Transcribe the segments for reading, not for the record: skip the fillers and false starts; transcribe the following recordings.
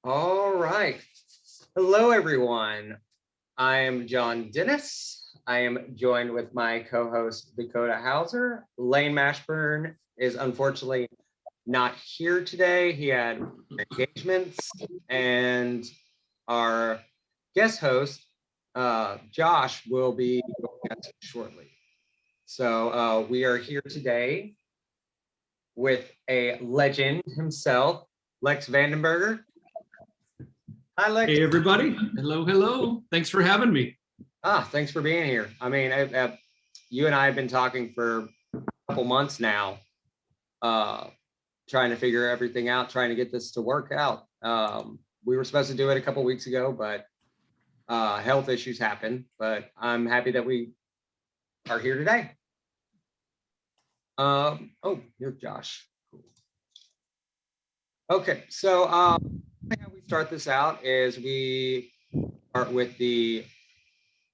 All right. Hello, everyone. I am John Dennis. I am joined with my co-host Dakota Hauser. Lane Mashburn is unfortunately not here today. He had engagements, and our guest host, Josh, will be joining us shortly. So we are here today with a legend himself, Lex Vandenberger. Hi, Lex. Hey, everybody. Hello, hello. Thanks for having me. Thanks for being here. I mean, you and I have been talking for a couple months now, trying to figure everything out, trying to get this to work out. We were supposed to do it a couple weeks ago, but health issues happened. But I'm happy that we are here today. Oh, here's Josh. Cool. Okay, so how we start this out is we start with the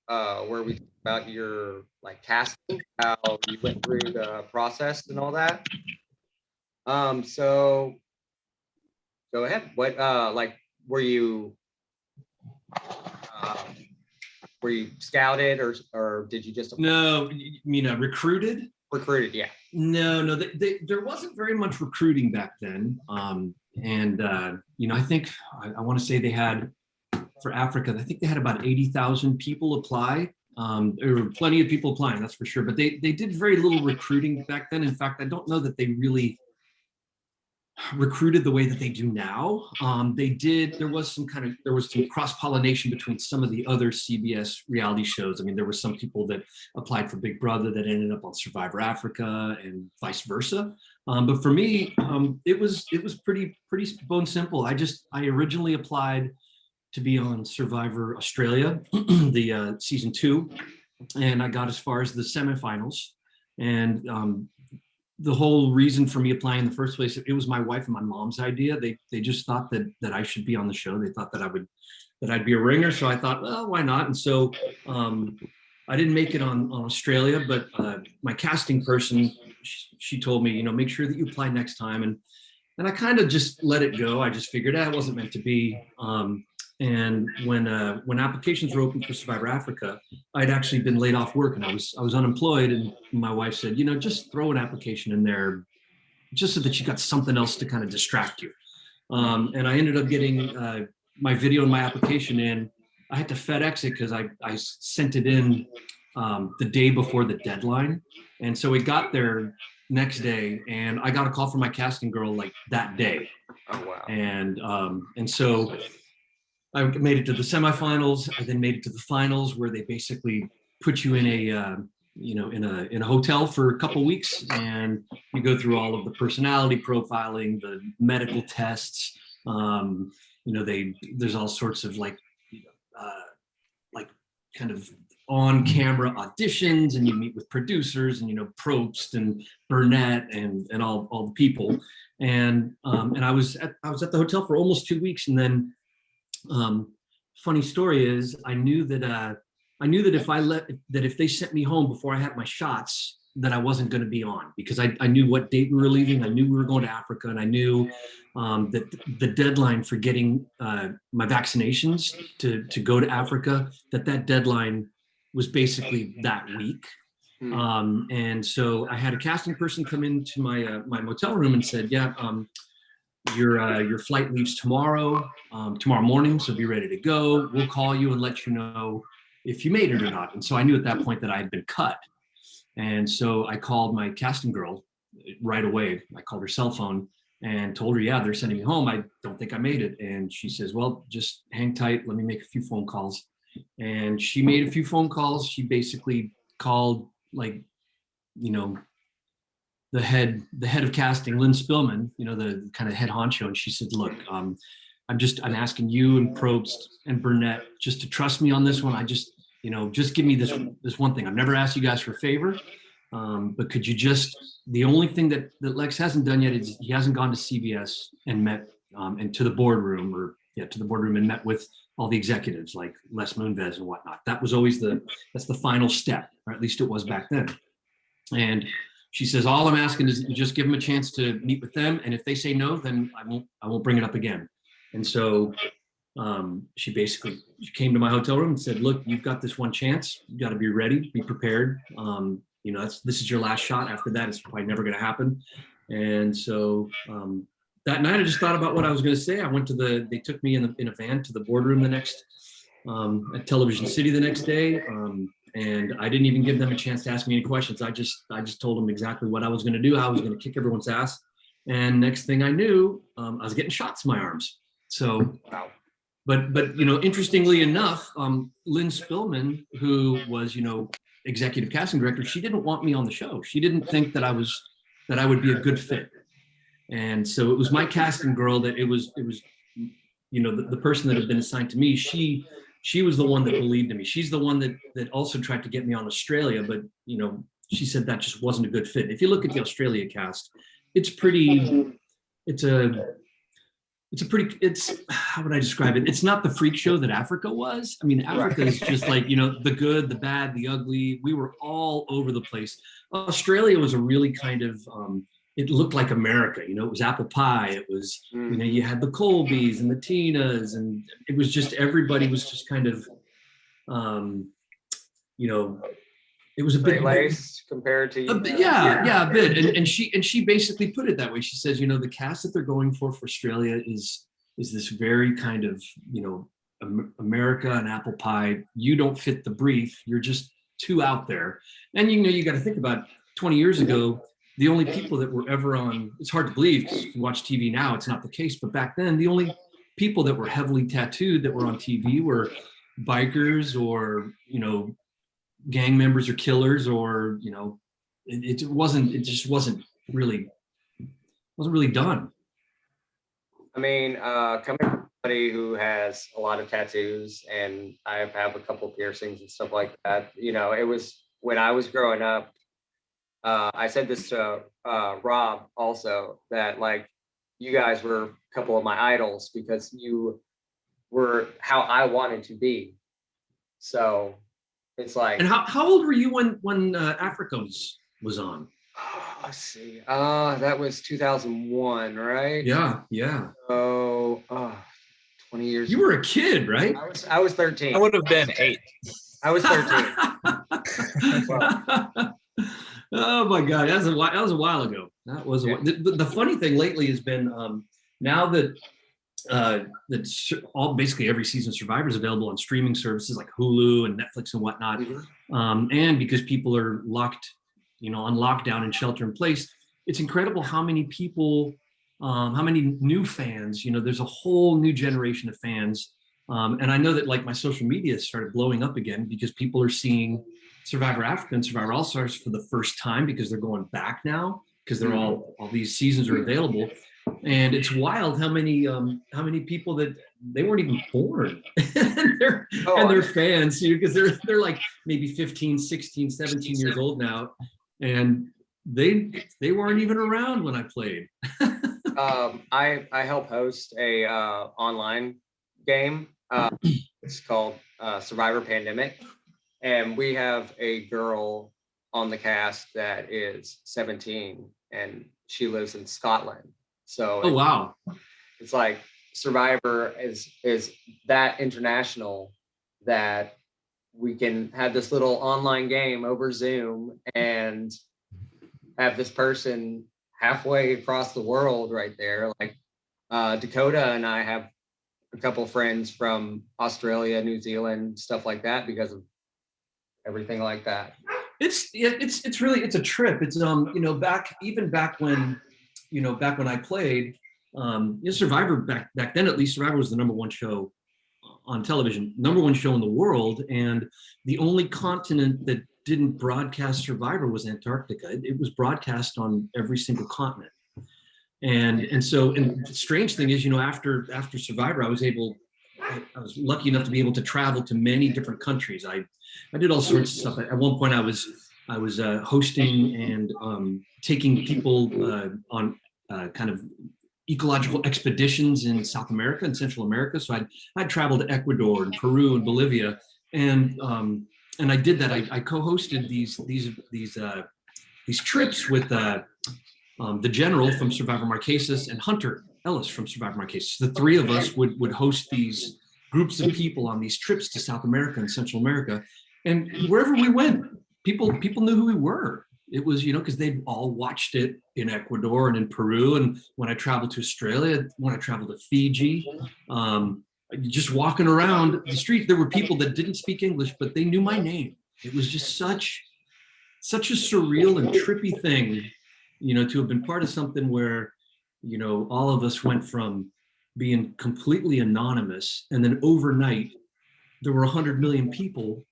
where we talk about your like casting, how you went through the process and all that. So go ahead. What like were you scouted or did you just apply? No, you mean recruited? Recruited? Yeah. No, there wasn't very much recruiting back then. I think I want to say they had for Africa, I think they had about 80,000 people apply. There were plenty of people applying, that's for sure. But they did very little recruiting back then. In fact, I don't know that they really recruited the way that they do now. There was some cross-pollination between some of the other CBS reality shows. I mean, there were some people that applied for Big Brother that ended up on Survivor Africa and vice versa. But for me, it was pretty bone simple. I originally applied to be on Survivor Australia, the season 2, and I got as far as the semifinals. And the whole reason for me applying in the first place, it was my wife and my mom's idea. They just thought that I should be on the show. They thought that I'd be a ringer. So I thought, well, why not? And so I didn't make it on Australia, but my casting person, she told me, make sure that you apply next time. And I kind of just let it go. I just figured it wasn't meant to be. And when applications were open for Survivor Africa, I'd actually been laid off work and I was unemployed. And my wife said, just throw an application in there just so that you got something else to kind of distract you. And I ended up getting my video and my application in. I had to FedEx it because I sent it in the day before the deadline. And so it got there next day and I got a call from my casting girl like that day. Oh, wow. And so I made it to the semifinals. I then made it to the finals, where they basically put you in a hotel for a couple weeks, and you go through all of the personality profiling, the medical tests. There's all sorts of kind of on-camera auditions, and you meet with producers and Probst and Burnett and all the people. And I was at the hotel for almost 2 weeks, and then. Funny story is I knew that if they sent me home before I had my shots, that I wasn't going to be on, because I knew what date we were leaving. I knew we were going to Africa, and I knew that the deadline for getting my vaccinations to go to Africa, that deadline was basically that week. And so I had a casting person come into my motel room and said, yeah, your flight leaves tomorrow morning, so be ready to go. We'll call you and let you know if you made it or not. And so I knew at that point that I had been cut. And so I called my casting girl right away. I called her cell phone and told her, yeah, they're sending me home. I don't think I made it. And she says, well, just hang tight. Let me make a few phone calls. And she made a few phone calls. She basically called the head of casting, Lynn Spillman, the kind of head honcho, and she said, look, I'm asking you and Probst and Burnett just to trust me on this one. I just give me this one thing. I've never asked you guys for a favor, but could you the only thing that Lex hasn't done yet is he hasn't gone to CBS and met and to the boardroom and met with all the executives like Les Moonves and whatnot. That was always that's the final step, or at least it was back then. And she says, all I'm asking is that you just give them a chance to meet with them. And if they say no, then I won't bring it up again. And so she basically came to my hotel room and said, look, you've got this one chance. You got to be ready, be prepared. This is your last shot. After that, it's probably never going to happen. And so that night, I just thought about what I was going to say. They took me in a van to the boardroom at Television City the next day. And I didn't even give them a chance to ask me any questions. I just told them exactly what I was going to do, how I was going to kick everyone's ass. And next thing I knew, I was getting shots in my arms. So, Wow. but interestingly enough, Lynn Spillman, who was executive casting director, she didn't want me on the show. She didn't think that I would be a good fit. And so it was my casting girl that it was the person that had been assigned to me. She was the one that believed in me. She's the one that also tried to get me on Australia, but she said that just wasn't a good fit. If you look at the Australia cast, how would I describe it? It's not the freak show that Africa was. I mean, Africa is just like, the good, the bad, the ugly. We were all over the place. Australia was a really kind of, it looked like America, it was apple pie. It was, you had the Colbys and the Tinas, and it was just, everybody was just kind of, it was a bit laced compared to a bit. And she basically put it that way. She says, the cast that they're going for Australia is this very kind of, America and apple pie. You don't fit the brief. You're just too out there. And you got to think about 20 years ago, the only people that were ever on, it's hard to believe because if you watch TV now, it's not the case. But back then, the only people that were heavily tattooed that were on TV were bikers or, gang members or killers, or, it just wasn't really done. I mean, coming from somebody who has a lot of tattoos, and I have a couple piercings and stuff like that, it was when I was growing up. I said this to Rob also, that like you guys were a couple of my idols because you were how I wanted to be. So it's like. And how old were you when Africa was on? Let's see. That was 2001, right? Yeah. So 20 years. You were a kid, right? I was 13. I would have been 8. I was 13. Oh my God, that was a while ago. That was the funny thing lately has been now that basically every season of Survivor is available on streaming services like Hulu and Netflix and whatnot, and because people are locked, on lockdown and shelter in place, it's incredible how many people, how many new fans. There's a whole new generation of fans, and I know that like my social media started blowing up again because people are seeing Survivor Africa and Survivor All-Stars for the first time because they're going back now because they're all these seasons are available. And it's wild how many people that they weren't even born and they're fans, because they're like maybe 15, 16, 17 years old now, and they weren't even around when I played. I help host a online game. It's called Survivor Pandemic, and we have a girl on the cast that is 17 and she lives in Scotland. So wow, it's like Survivor is that international that we can have this little online game over Zoom and have this person halfway across the world right there. Like Dakota and I have a couple friends from Australia, New Zealand, stuff like that because of everything like that. It's really a trip. It's back when I played, Survivor back then, at least Survivor was the number one show on television, number one show in the world, and the only continent that didn't broadcast Survivor was Antarctica. It was broadcast on every single continent, and so the strange thing is, after Survivor, I was lucky enough to be able to travel to many different countries. I did all sorts of stuff. At one point, I was hosting and taking people on kind of ecological expeditions in South America and Central America. So I'd traveled to Ecuador and Peru and Bolivia, and I did that. I co-hosted these trips with the general from Survivor Marquesas and Hunter. Ellis from Survivor Marquez. The three of us would host these groups of people on these trips to South America and Central America. And wherever we went, people knew who we were. It was, because they'd all watched it in Ecuador and in Peru. And when I traveled to Australia, when I traveled to Fiji, just walking around the street, there were people that didn't speak English, but they knew my name. It was just such a surreal and trippy thing, to have been part of something where, all of us went from being completely anonymous, and then overnight, there were 100 million people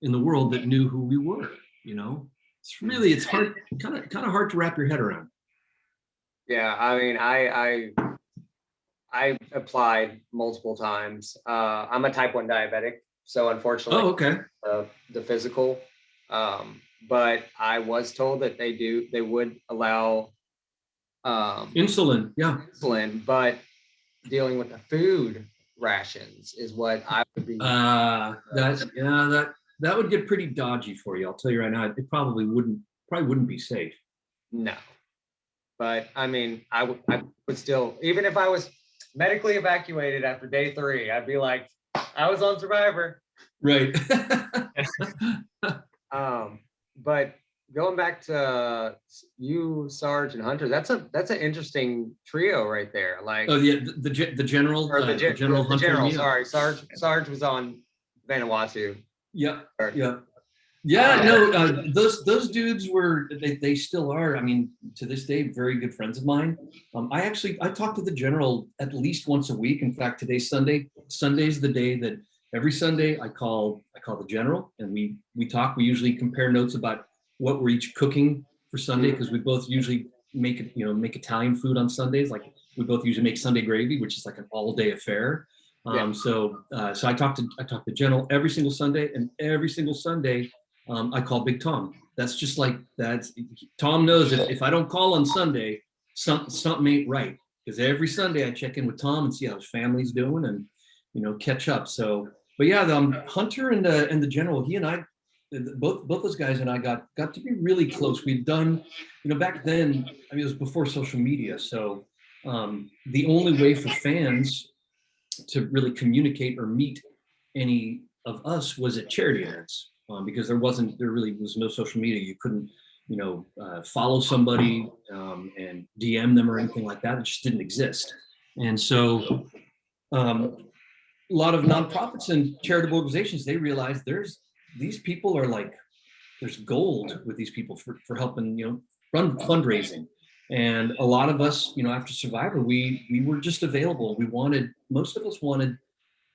in the world that knew who we were. It's hard, kind of hard to wrap your head around. Yeah, I mean, I applied multiple times. I'm a type 1 diabetic, so unfortunately, okay. The physical. But I was told that they would allow insulin, insulin, but dealing with the food rations is what I would be. That would get pretty dodgy for you. I'll tell you right now, it probably wouldn't be safe. No, but I mean, I would still, even if I was medically evacuated after day 3, I'd be like, I was on Survivor. Right. But going back to you, Sarge, and Hunter, that's an interesting trio right there. Like, oh yeah, the general, the general Hunter. General, sorry, Sarge was on Vanuatu. Yeah. No, those dudes were, they still are. I mean, to this day, very good friends of mine. I talk to the general at least once a week. In fact, today's Sunday. Sunday's the day that every Sunday I call the general, and we talk. We usually compare notes about what we're each cooking for Sunday, because we both usually make Italian food on Sundays. Like, we both usually make Sunday gravy, which is like an all-day affair. So I talk to General every single Sunday, and every single Sunday I call Big Tom. That's just like, Tom knows if I don't call on Sunday, something ain't right, because every Sunday I check in with Tom and see how his family's doing and catch up. So, but yeah, Hunter and the General, he and I, both those guys and I got to be really close. We'd done, back then, I mean, it was before social media, so the only way for fans to really communicate or meet any of us was at charity events, because there really was no social media. You couldn't, follow somebody and DM them or anything like that. It just didn't exist. And so a lot of nonprofits and charitable organizations, they realized these people are like, there's gold with these people for helping, run fundraising. And a lot of us, after Survivor, we were just available. Most of us wanted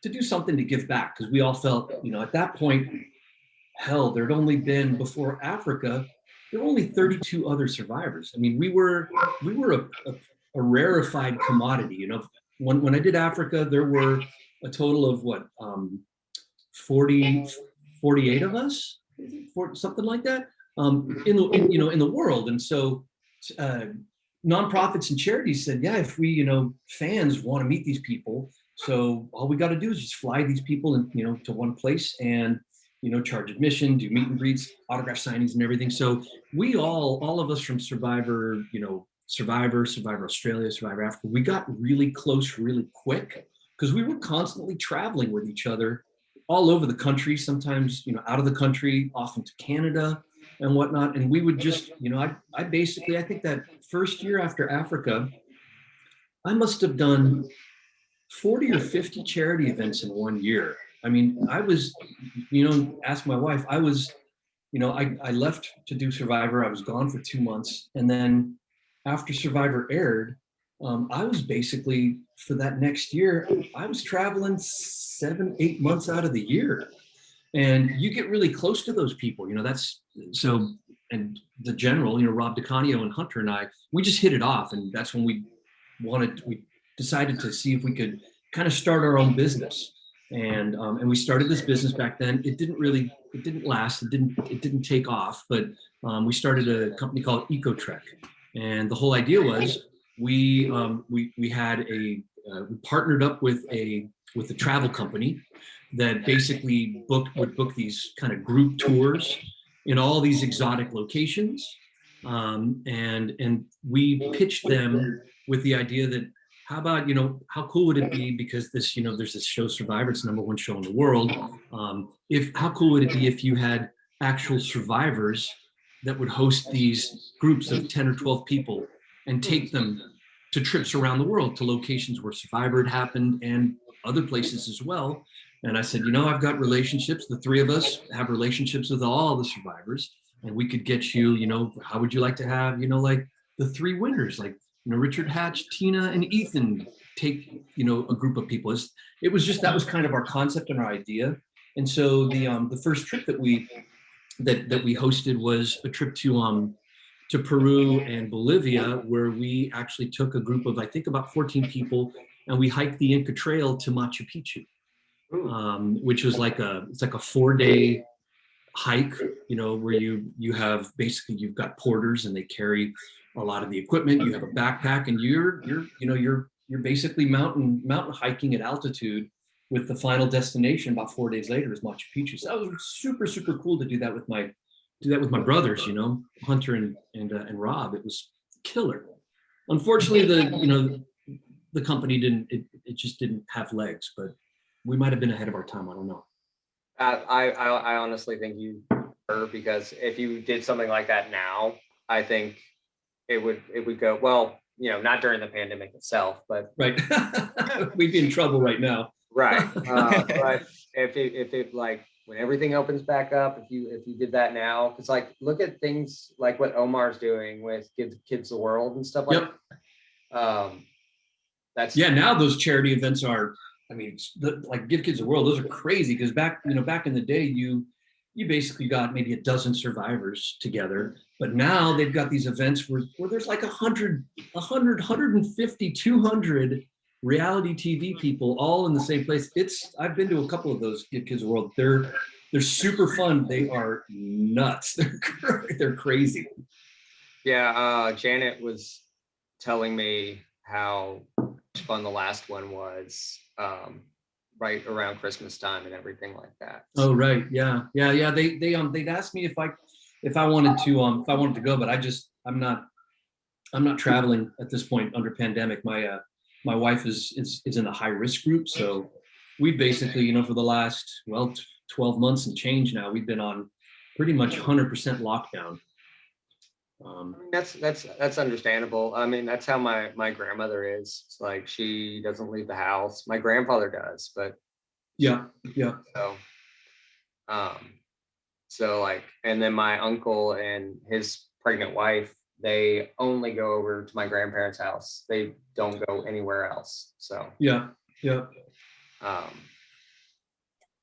to do something to give back, because we all felt, at that point, hell, there'd only been, before Africa, there were only 32 other survivors. I mean, we were a rarefied commodity. When I did Africa, there were a total of 48 of us, something like that, in the world. And so nonprofits and charities said, yeah, if we, fans want to meet these people, so all we got to do is just fly these people in, to one place and, charge admission, do meet and greets, autograph signings and everything. So we all of us from Survivor, Survivor Australia, Survivor Africa, we got really close really quick, because we were constantly traveling with each other all over the country, sometimes, out of the country, often to Canada and whatnot. And we would just, I think that first year after Africa, I must have done 40 or 50 charity events in one year. I mean, I was, ask my wife, I was, I left to do Survivor. I was gone for 2 months. And then after Survivor aired, I was basically, for that next year, I was traveling 7-8 months out of the year. And you get really close to those people, that's so. And the general, Rob DeCanio and Hunter and I, we just hit it off. And that's when we decided to see if we could kind of start our own business. And we started this business back then. It didn't last. It didn't take off, but we started a company called EcoTrek. And the whole idea was we partnered up with a travel company that basically would book these kind of group tours in all these exotic locations. And we pitched them with the idea that, how about, how cool would it be, because this, there's this show Survivor, it's the #1 show in the world. If how cool would it be if you had actual survivors that would host these groups of 10 or 12 people and take them to trips around the world, to locations where Survivor had happened and other places as well. And I said, I've got relationships. The three of us have relationships with all the survivors, and we could get you, how would you like to have, like the three winners, like, Richard Hatch, Tina, and Ethan take, a group of people. It was just, that was kind of our concept and our idea. And so the first trip that we hosted was a trip to Peru and Bolivia, where we actually took a group of, I think, about 14 people, and we hiked the Inca Trail to Machu Picchu, which was it's like a 4-day hike, where you have basically, you've got porters and they carry a lot of the equipment. You have a backpack, and you're basically mountain hiking at altitude, with the final destination about 4 days later is Machu Picchu. So that was super, super cool to do that with my brothers, Hunter and Rob. It was killer. Unfortunately, the company it just didn't have legs, but we might have been ahead of our time. I don't know. I honestly think you were, because if you did something like that now, I think it would go well. Not during the pandemic itself, but right, we'd be in trouble right now. Right, but if it like when everything opens back up, if you did that now, it's like, look at things like what Omar's doing with Kids the World and stuff like that. That's now those charity events are, like Give Kids the World, those are crazy, because back in the day, you basically got maybe a dozen survivors together, but now they've got these events where there's like 100, 150, 200 reality TV people all in the same place. I've been to a couple of those Give Kids the World. They're super fun. They are nuts. They're crazy. Yeah, Janet was telling me how fun the last one was, right around Christmas time and everything like that. Oh right, yeah. They'd asked me if I wanted to go, but I'm not traveling at this point under pandemic. My wife is in the high risk group, so we basically, for the last 12 months and change now, we've been on pretty much 100% lockdown. That's understandable. That's how my grandmother is. It's like, she doesn't leave the house. My grandfather does, but yeah. So like, and then my uncle and his pregnant wife, they only go over to my grandparents' house. They don't go anywhere else. So yeah.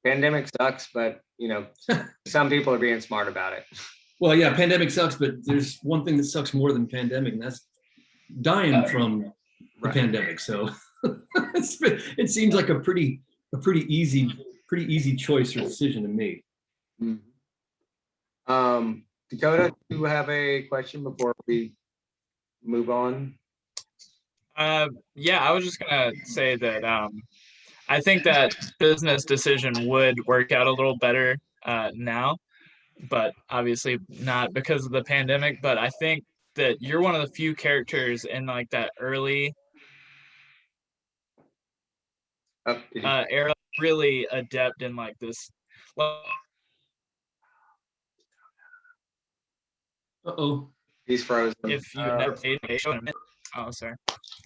Pandemic sucks, but some people are being smart about it. Well, yeah, pandemic sucks, but there's one thing that sucks more than pandemic, and that's dying from the pandemic. So it seems like a pretty easy choice or decision to make. Mm-hmm. Dakota, do you have a question before we move on? Yeah, I was just gonna say that I think that business decision would work out a little better now, but obviously not because of the pandemic. But I think that you're one of the few characters in like that early era, really adept in like this. Uh-oh. He's frozen. If you never played a show in a minute. Oh, sorry.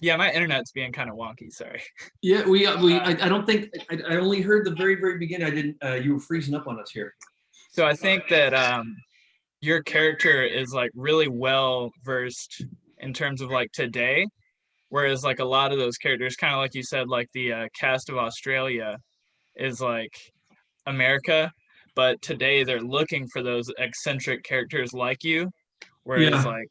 Yeah, my internet's being kind of wonky. Sorry. Yeah, I don't think I only heard the very, very beginning. I didn't. You were freezing up on us here. So I think that your character is like really well versed in terms of like today, whereas like a lot of those characters, kind of like you said, like the cast of Australia is like America, but today they're looking for those eccentric characters like you, whereas like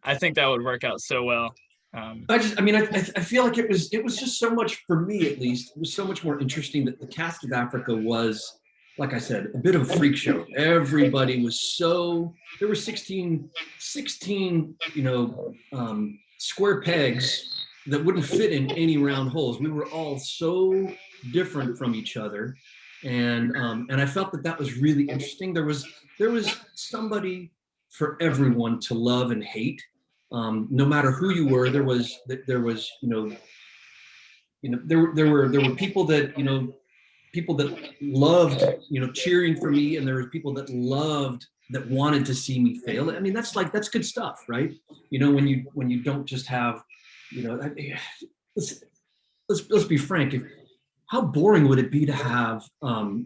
I think that would work out so well. I feel like it was just so much, for me at least, it was so much more interesting that the cast of Africa was, like I said, a bit of a freak show. Everybody was there were 16 square pegs that wouldn't fit in any round holes. We were all so different from each other. And I felt that was really interesting. There was somebody for everyone to love and hate. No matter who you were, there was there were people that, people that loved, cheering for me, and there were people that wanted to see me fail. I mean, that's good stuff, right? When you don't just have, let's let's be frank. How boring would it be to have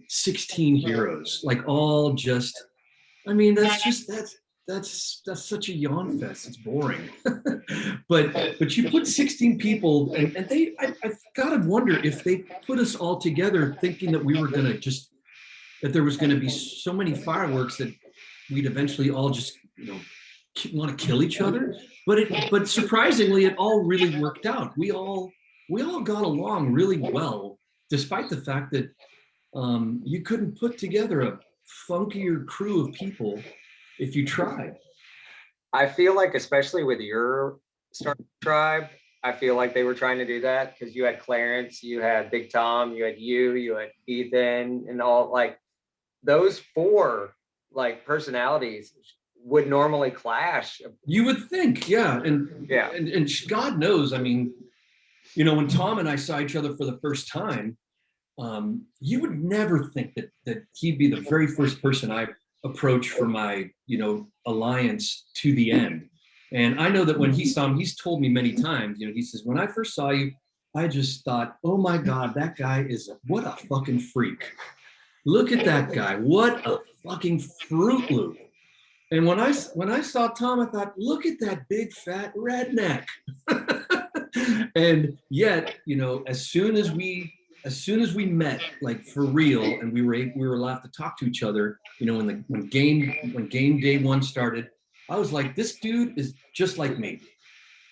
16 heroes, like all just, I mean, that's such a yawn fest. It's boring. but you put 16 people, and I've got to wonder if they put us all together thinking that we were going to that there was going to be so many fireworks that we'd eventually all just, want to kill each other. But surprisingly, it all really worked out. We all got along really well, despite the fact that you couldn't put together a funkier crew of people if you tried. I feel like, especially with your Star Tribe, I feel like they were trying to do that because you had Clarence, you had Big Tom, you had Ethan, and all, like, those four like personalities would normally clash. You would think, yeah. And God knows, I mean, when Tom and I saw each other for the first time, you would never think that he'd be the very first person I approach for my, alliance to the end. And I know that when he saw him, he's told me many times, he says, when I first saw you, I just thought, oh my God, that guy what a fucking freak. Look at that guy. What a fucking Fruit Loop. And when I saw Tom, I thought, look at that big fat redneck. And yet, as soon as we met, like for real, and we were allowed to talk to each other, when game day one started, I was like, this dude is just like me.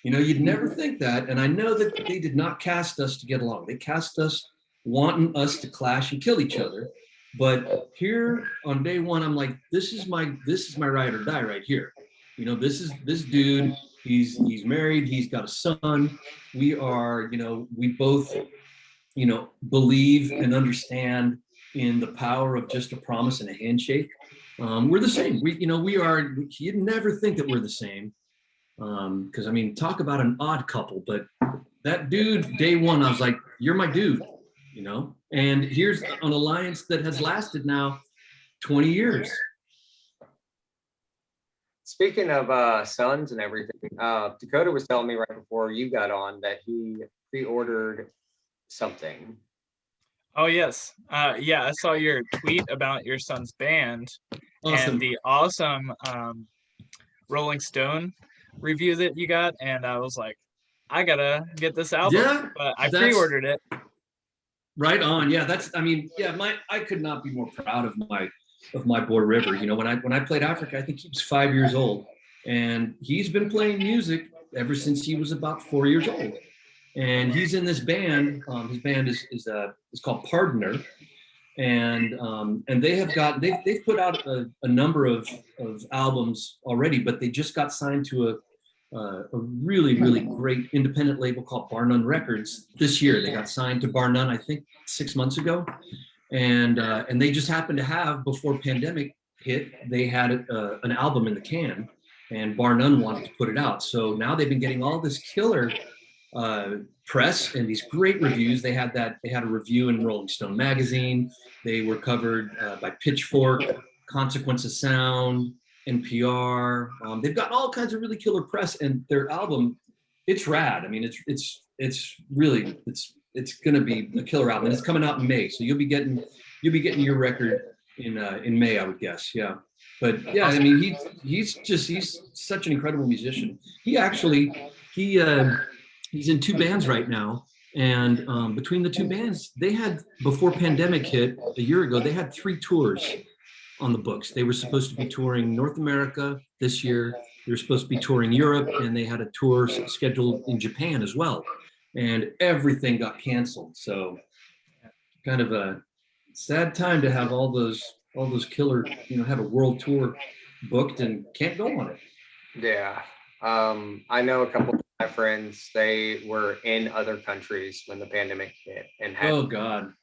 You'd never think that. And I know that they did not cast us to get along. They cast us wanting us to clash and kill each other. But here on day one, I'm like, this is my ride or die right here. This dude, he's married, he's got a son. We are, we both, believe and understand in the power of just a promise and a handshake. We're the same. We are, you'd never think that we're the same. Because I mean, talk about an odd couple, but that dude, day one, I was like, you're my dude, and here's an alliance that has lasted now 20 years. Speaking of sons and everything, Dakota was telling me right before you got on that he pre-ordered something. Oh yes, yeah, I saw your tweet about your son's band. Awesome. And the awesome Rolling Stone review that you got, and I was like, I gotta get this album. Yeah, but I pre-ordered it. Right on. Yeah, I could not be more proud of my boy River. When I played Africa, I think he was 5 years old, and he's been playing music ever since he was about 4 years old. And he's in this band. His band is called Pardoner, and they've put out a number of albums already, but they just got signed to a really, really great independent label called Bar None Records this year. They got signed to Bar None, I think 6 months ago, and they just happened to have, before pandemic hit, they had an album in the can, and Bar None wanted to put it out. So now they've been getting all this killer press and these great reviews. They had a review in Rolling Stone magazine. They were covered by Pitchfork, Consequence of Sound, NPR. They've got all kinds of really killer press, and their album, it's rad. I mean, it's really going to be a killer album, and it's coming out in May. So you'll be getting your record in May, I would guess. Yeah. But yeah, I mean, he's such an incredible musician. He's in two bands right now, and between the two bands, they had, before pandemic hit a year ago, they had 3 tours on the books. They were supposed to be touring North America this year. They were supposed to be touring Europe, and they had a tour scheduled in Japan as well. And everything got canceled. So kind of a sad time to have all those killer, have a world tour booked and can't go on it. Yeah. I know a couple of my friends, they were in other countries when the pandemic hit and had oh God,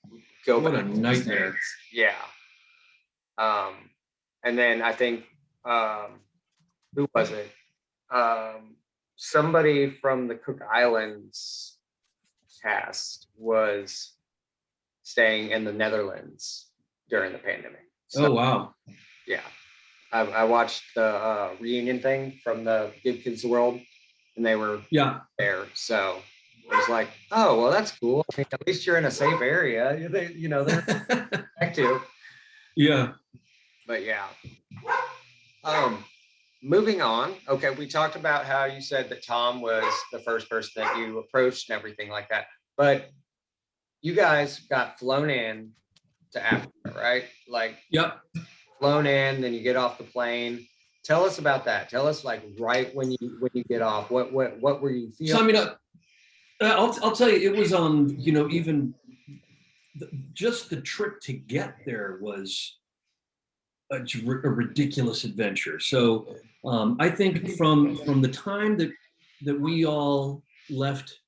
go what back a to the nightmare. States. Yeah. And then I think who was it? Somebody from the Cook Islands cast was staying in the Netherlands during the pandemic. So, Oh, wow. yeah. I watched the reunion thing from the Give Kids the World, and they were Yeah. there. So it was like, oh, well, that's cool. I mean, at least you're in a safe area. They're back to. Yeah. But yeah. Moving on. Okay, we talked about how you said that Tom was the first person that you approached and everything like that. But you guys got flown in to Africa, right? Like, Yep. flown in, then you get off the plane. Tell us about that. Tell us, like, right when you get off, what were you feeling? So I mean, I'll tell you, it was even just the trip to get there was a ridiculous adventure. So I think from the time that we all left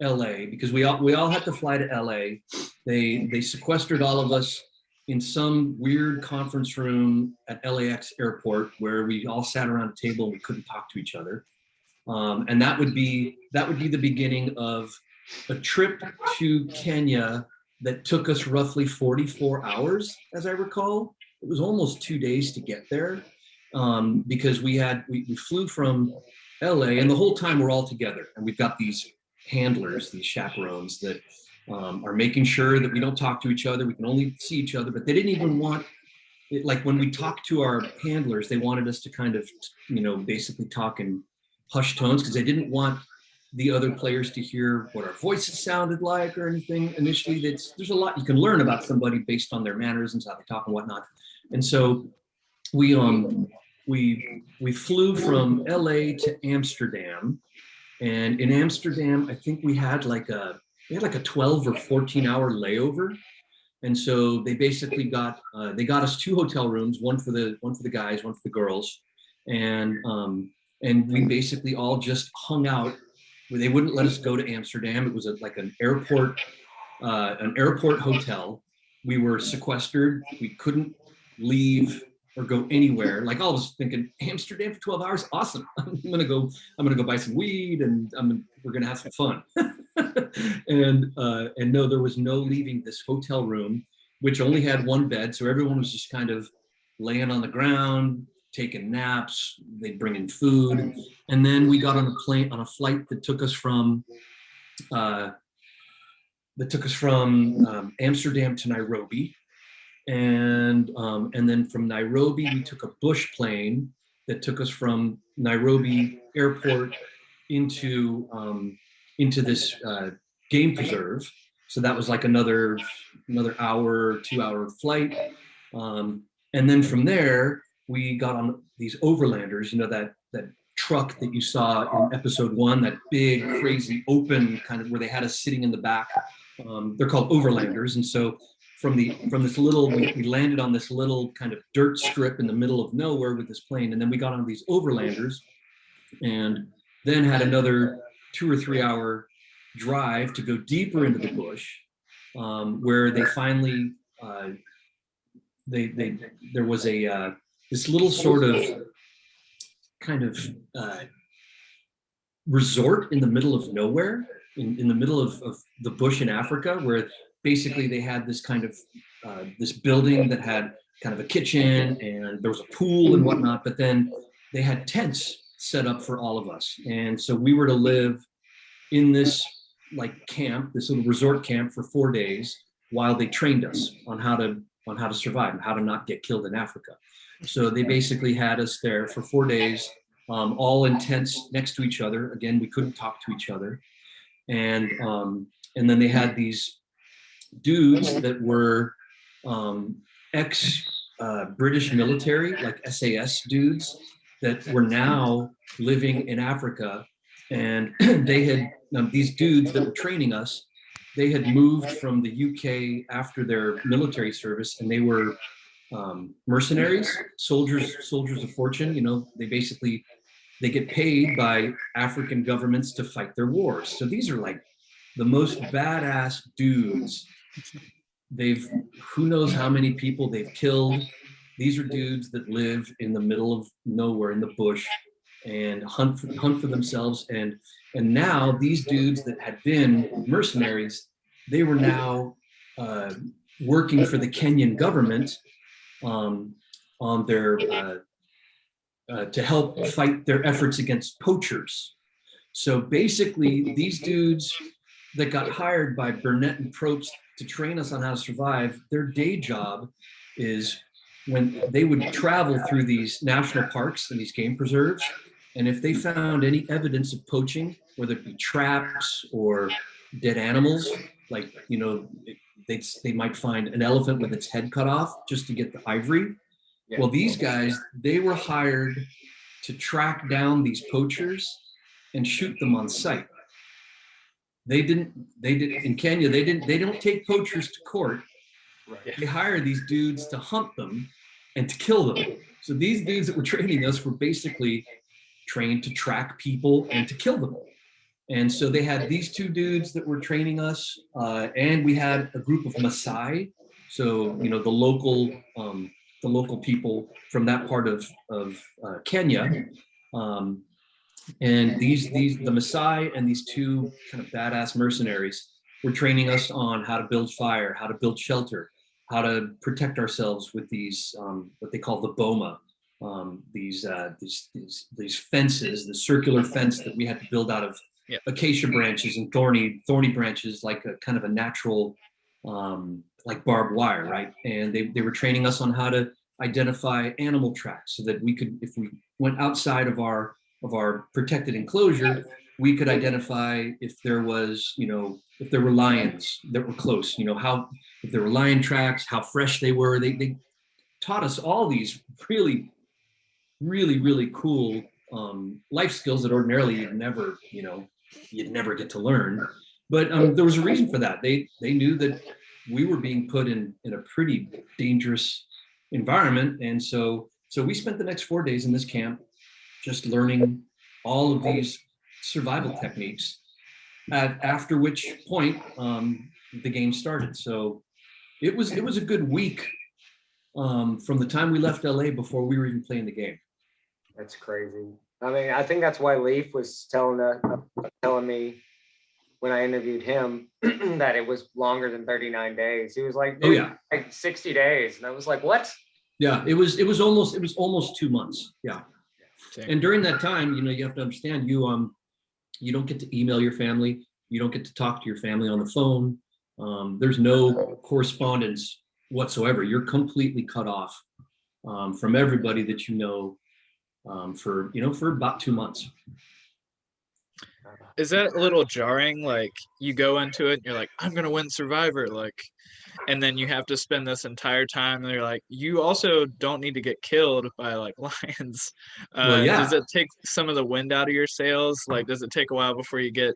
LA, because we all had to fly to LA, they sequestered all of us in some weird conference room at LAX airport where we all sat around a table and we couldn't talk to each other. And that would be the beginning of a trip to Kenya that took us roughly 44 hours, as I recall. It was almost 2 days to get there, because we flew from LA, and the whole time we're all together, and we've got these handlers, these chaperones that are making sure that we don't talk to each other. We can only see each other, but they didn't even want it. Like when we talked to our handlers, they wanted us to kind of, basically talk in hushed tones because they didn't want the other players to hear what our voices sounded like or anything. Initially, there's a lot you can learn about somebody based on their mannerisms, how they talk and whatnot. And so we flew from LA to Amsterdam, and in Amsterdam, I think we had like a 12 or 14 hour layover. And so they basically got us 2 hotel rooms, one for the guys, one for the girls, and we basically all just hung out. They wouldn't let us go to Amsterdam. It was like an airport hotel. We were sequestered. We couldn't leave or go anywhere. Like I was thinking, Amsterdam for 12 hours, awesome. I'm gonna go buy some weed, and we're gonna have some fun. and no, there was no leaving this hotel room, which only had 1 bed, so everyone was just kind of laying on the ground, taking naps. They'd bring in food, and then we got on a flight that took us from Amsterdam to Nairobi, and then from Nairobi we took a bush plane that took us from Nairobi airport into this game preserve. So that was like another hour, 2-hour flight, and then from there we got on these overlanders. That truck that you saw in episode 1, that big, crazy, open kind of where they had us sitting in the back. They're called overlanders. And so from this little, we landed on this little kind of dirt strip in the middle of nowhere with this plane. And then we got on these overlanders and then had another 2 or 3 hour drive to go deeper into the bush, where they finally, there was this little sort of kind of resort in the middle of nowhere, in the middle of the bush in Africa, where basically they had this kind of this building that had kind of a kitchen and there was a pool and whatnot, but then they had tents set up for all of us. And so we were to live in this like camp, this little resort camp for 4 days while they trained us on how to survive and how to not get killed in Africa. So they basically had us there for 4 days, all in tents next to each other. Again, we couldn't talk to each other. And then they had these dudes that were ex-British military, like SAS dudes, that were now living in Africa. And they had, these dudes that were training us, they had moved from the UK after their military service, and they were mercenaries, soldiers of fortune. They get paid by African governments to fight their wars. So these are like the most badass dudes. Who knows how many people they've killed. These are dudes that live in the middle of nowhere in the bush, and hunt for themselves. And now these dudes that had been mercenaries, they were now working for the Kenyan government on their to help fight their efforts against poachers. So basically, these dudes that got hired by Burnett and Probst to train us on how to survive, their day job is when they would travel through these national parks and these game preserves, and if they found any evidence of poaching, whether it be traps or dead animals, like, you know, they might find an elephant with its head cut off just to get the ivory. Yeah. Well, these guys, they were hired to track down these poachers and shoot them on sight. They did in Kenya, they don't take poachers to court. Right. They hire these dudes to hunt them and to kill them. So these dudes that were training us were basically trained to track people and to kill them. And so they had these two dudes that were training us, and we had a group of Maasai. So, you know, the local people from that part of Kenya. And the Maasai and these two kind of badass mercenaries were training us on how to build fire, how to build shelter, how to protect ourselves with these what they call the boma, these fences, the circular fence that we had to build out of acacia branches and thorny branches, like a kind of a natural like barbed wire, right? And they were training us on how to identify animal tracks so that we could, if we went outside of our protected enclosure, we could identify if there was, you know, if there were lions that were close, you know, if there were lion tracks, how fresh they were. They taught us all these really, really, really cool life skills that ordinarily you'd never get to learn. But there was a reason for that. They knew that we were being put in a pretty dangerous environment. And so we spent the next 4 days in this camp just learning all of these survival techniques, after which point the game started. So it was a good week from the time we left LA before we were even playing the game. That's crazy. I mean, I think that's why Leaf was telling me when I interviewed him that it was longer than 39 days. He was like, oh yeah, like 60 days. And I was like, what? Yeah, it was almost 2 months. Yeah. And during that time, you know, you have to understand, you don't get to email your family. You don't get to talk to your family on the phone. There's no correspondence whatsoever. You're completely cut off from everybody that you know for about 2 months. Is that a little jarring? Like, you go into it and you're like, I'm gonna win Survivor, like, and then you have to spend this entire time and you're like, you also don't need to get killed by like lions. Well, yeah. Does it take some of the wind out of your sails? Like, does it take a while before you get,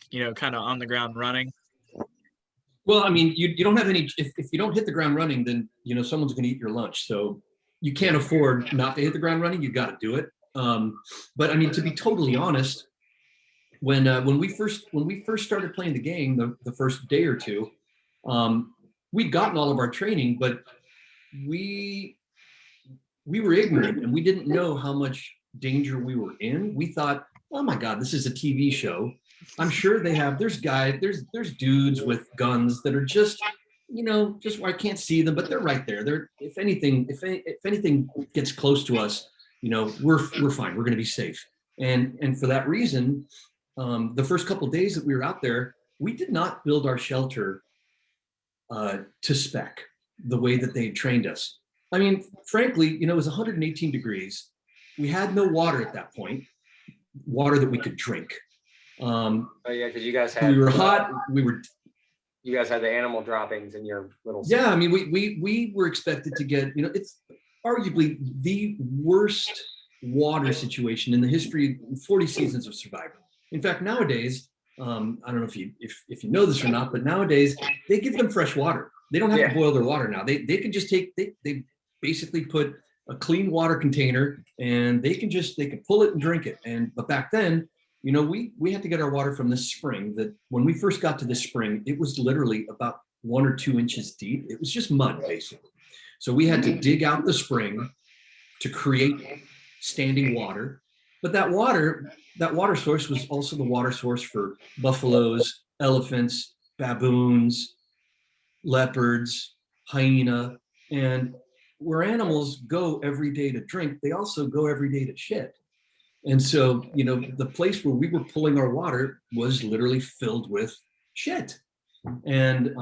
you know, kind of on the ground running? Well, I mean, you don't have any, if you don't hit the ground running, then, you know, someone's going to eat your lunch. So you can't afford not to hit the ground running. You got to do it. But I mean, to be totally honest, when we first started playing the game, the first day or two, we'd gotten all of our training, but we were ignorant and we didn't know how much danger we were in. We thought, oh my God, this is a TV show. I'm sure there's dudes with guns that are just, you know, just where I can't see them, but they're right there. They're, if anything gets close to us, you know, we're fine. We're going to be safe. And for that reason, the first couple of days that we were out there, we did not build our shelter to spec the way that they had trained us. I mean, frankly, you know, it was 118 degrees. We had no water at that point, water that we could drink. Oh yeah, because you guys had. We were hot. You guys had the animal droppings in your little. Yeah, I mean, we were expected to get, you know, it's arguably the worst water situation in the history of 40 seasons of Survivor. In fact, nowadays, I don't know if you know this or not, but nowadays they give them fresh water. They don't have to boil their water now. They can just they basically put a clean water container and they can pull it and drink it. But back then, you know, we had to get our water from this spring that when we first got to this spring, it was literally about 1 or 2 inches deep. It was just mud, basically. So we had to dig out the spring to create standing water. But that water source was also the water source for buffaloes, elephants, baboons, leopards, hyena, and where animals go every day to drink, they also go every day to shit. And so, the place where we were pulling our water was literally filled with shit. And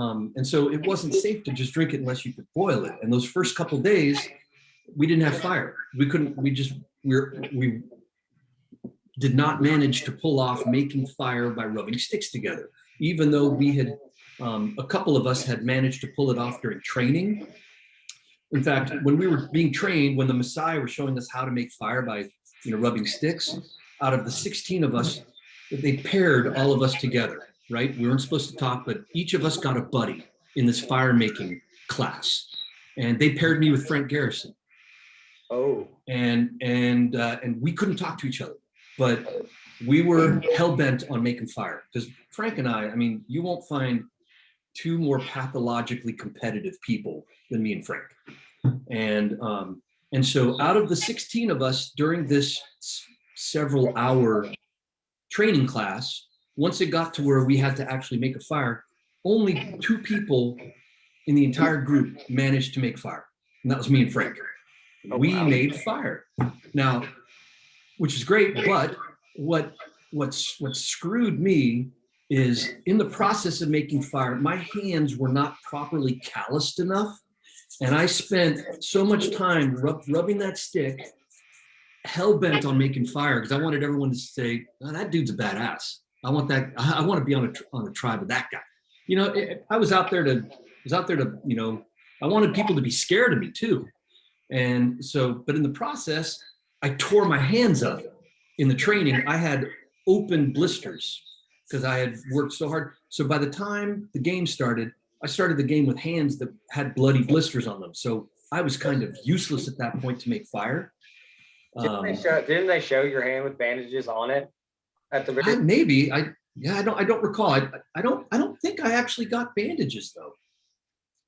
so it wasn't safe to just drink it unless you could boil it. And those first couple of days, we didn't have fire. We did not manage to pull off making fire by rubbing sticks together, even though we had, a couple of us had managed to pull it off during training. In fact, when we were being trained, when the Maasai were showing us how to make fire by, rubbing sticks, out of the 16 of us, they paired all of us together, right? We weren't supposed to talk, but each of us got a buddy in this fire making class. And they paired me with Frank Garrison. Oh. And we couldn't talk to each other, but we were hell-bent on making fire. Because Frank and I mean, you won't find two more pathologically competitive people than me and Frank. And so out of the 16 of us during this several hour training class, once it got to where we had to actually make a fire, only 2 people in the entire group managed to make fire. And that was me and Frank. We made fire. Now, which is great, but what screwed me is in the process of making fire, my hands were not properly calloused enough. And I spent so much time rubbing that stick, hell-bent on making fire, because I wanted everyone to say, oh, that dude's a badass. I want to be on a tribe with that guy. I was out there to, I wanted people to be scared of me too. And so, but in the process, I tore my hands up. In the training, I had open blisters because I had worked so hard. So by the time the game started, I started the game with hands that had bloody blisters on them. So I was kind of useless at that point to make fire. Didn't they show your hand with bandages on it at the very? Maybe I don't recall. I don't think I actually got bandages though.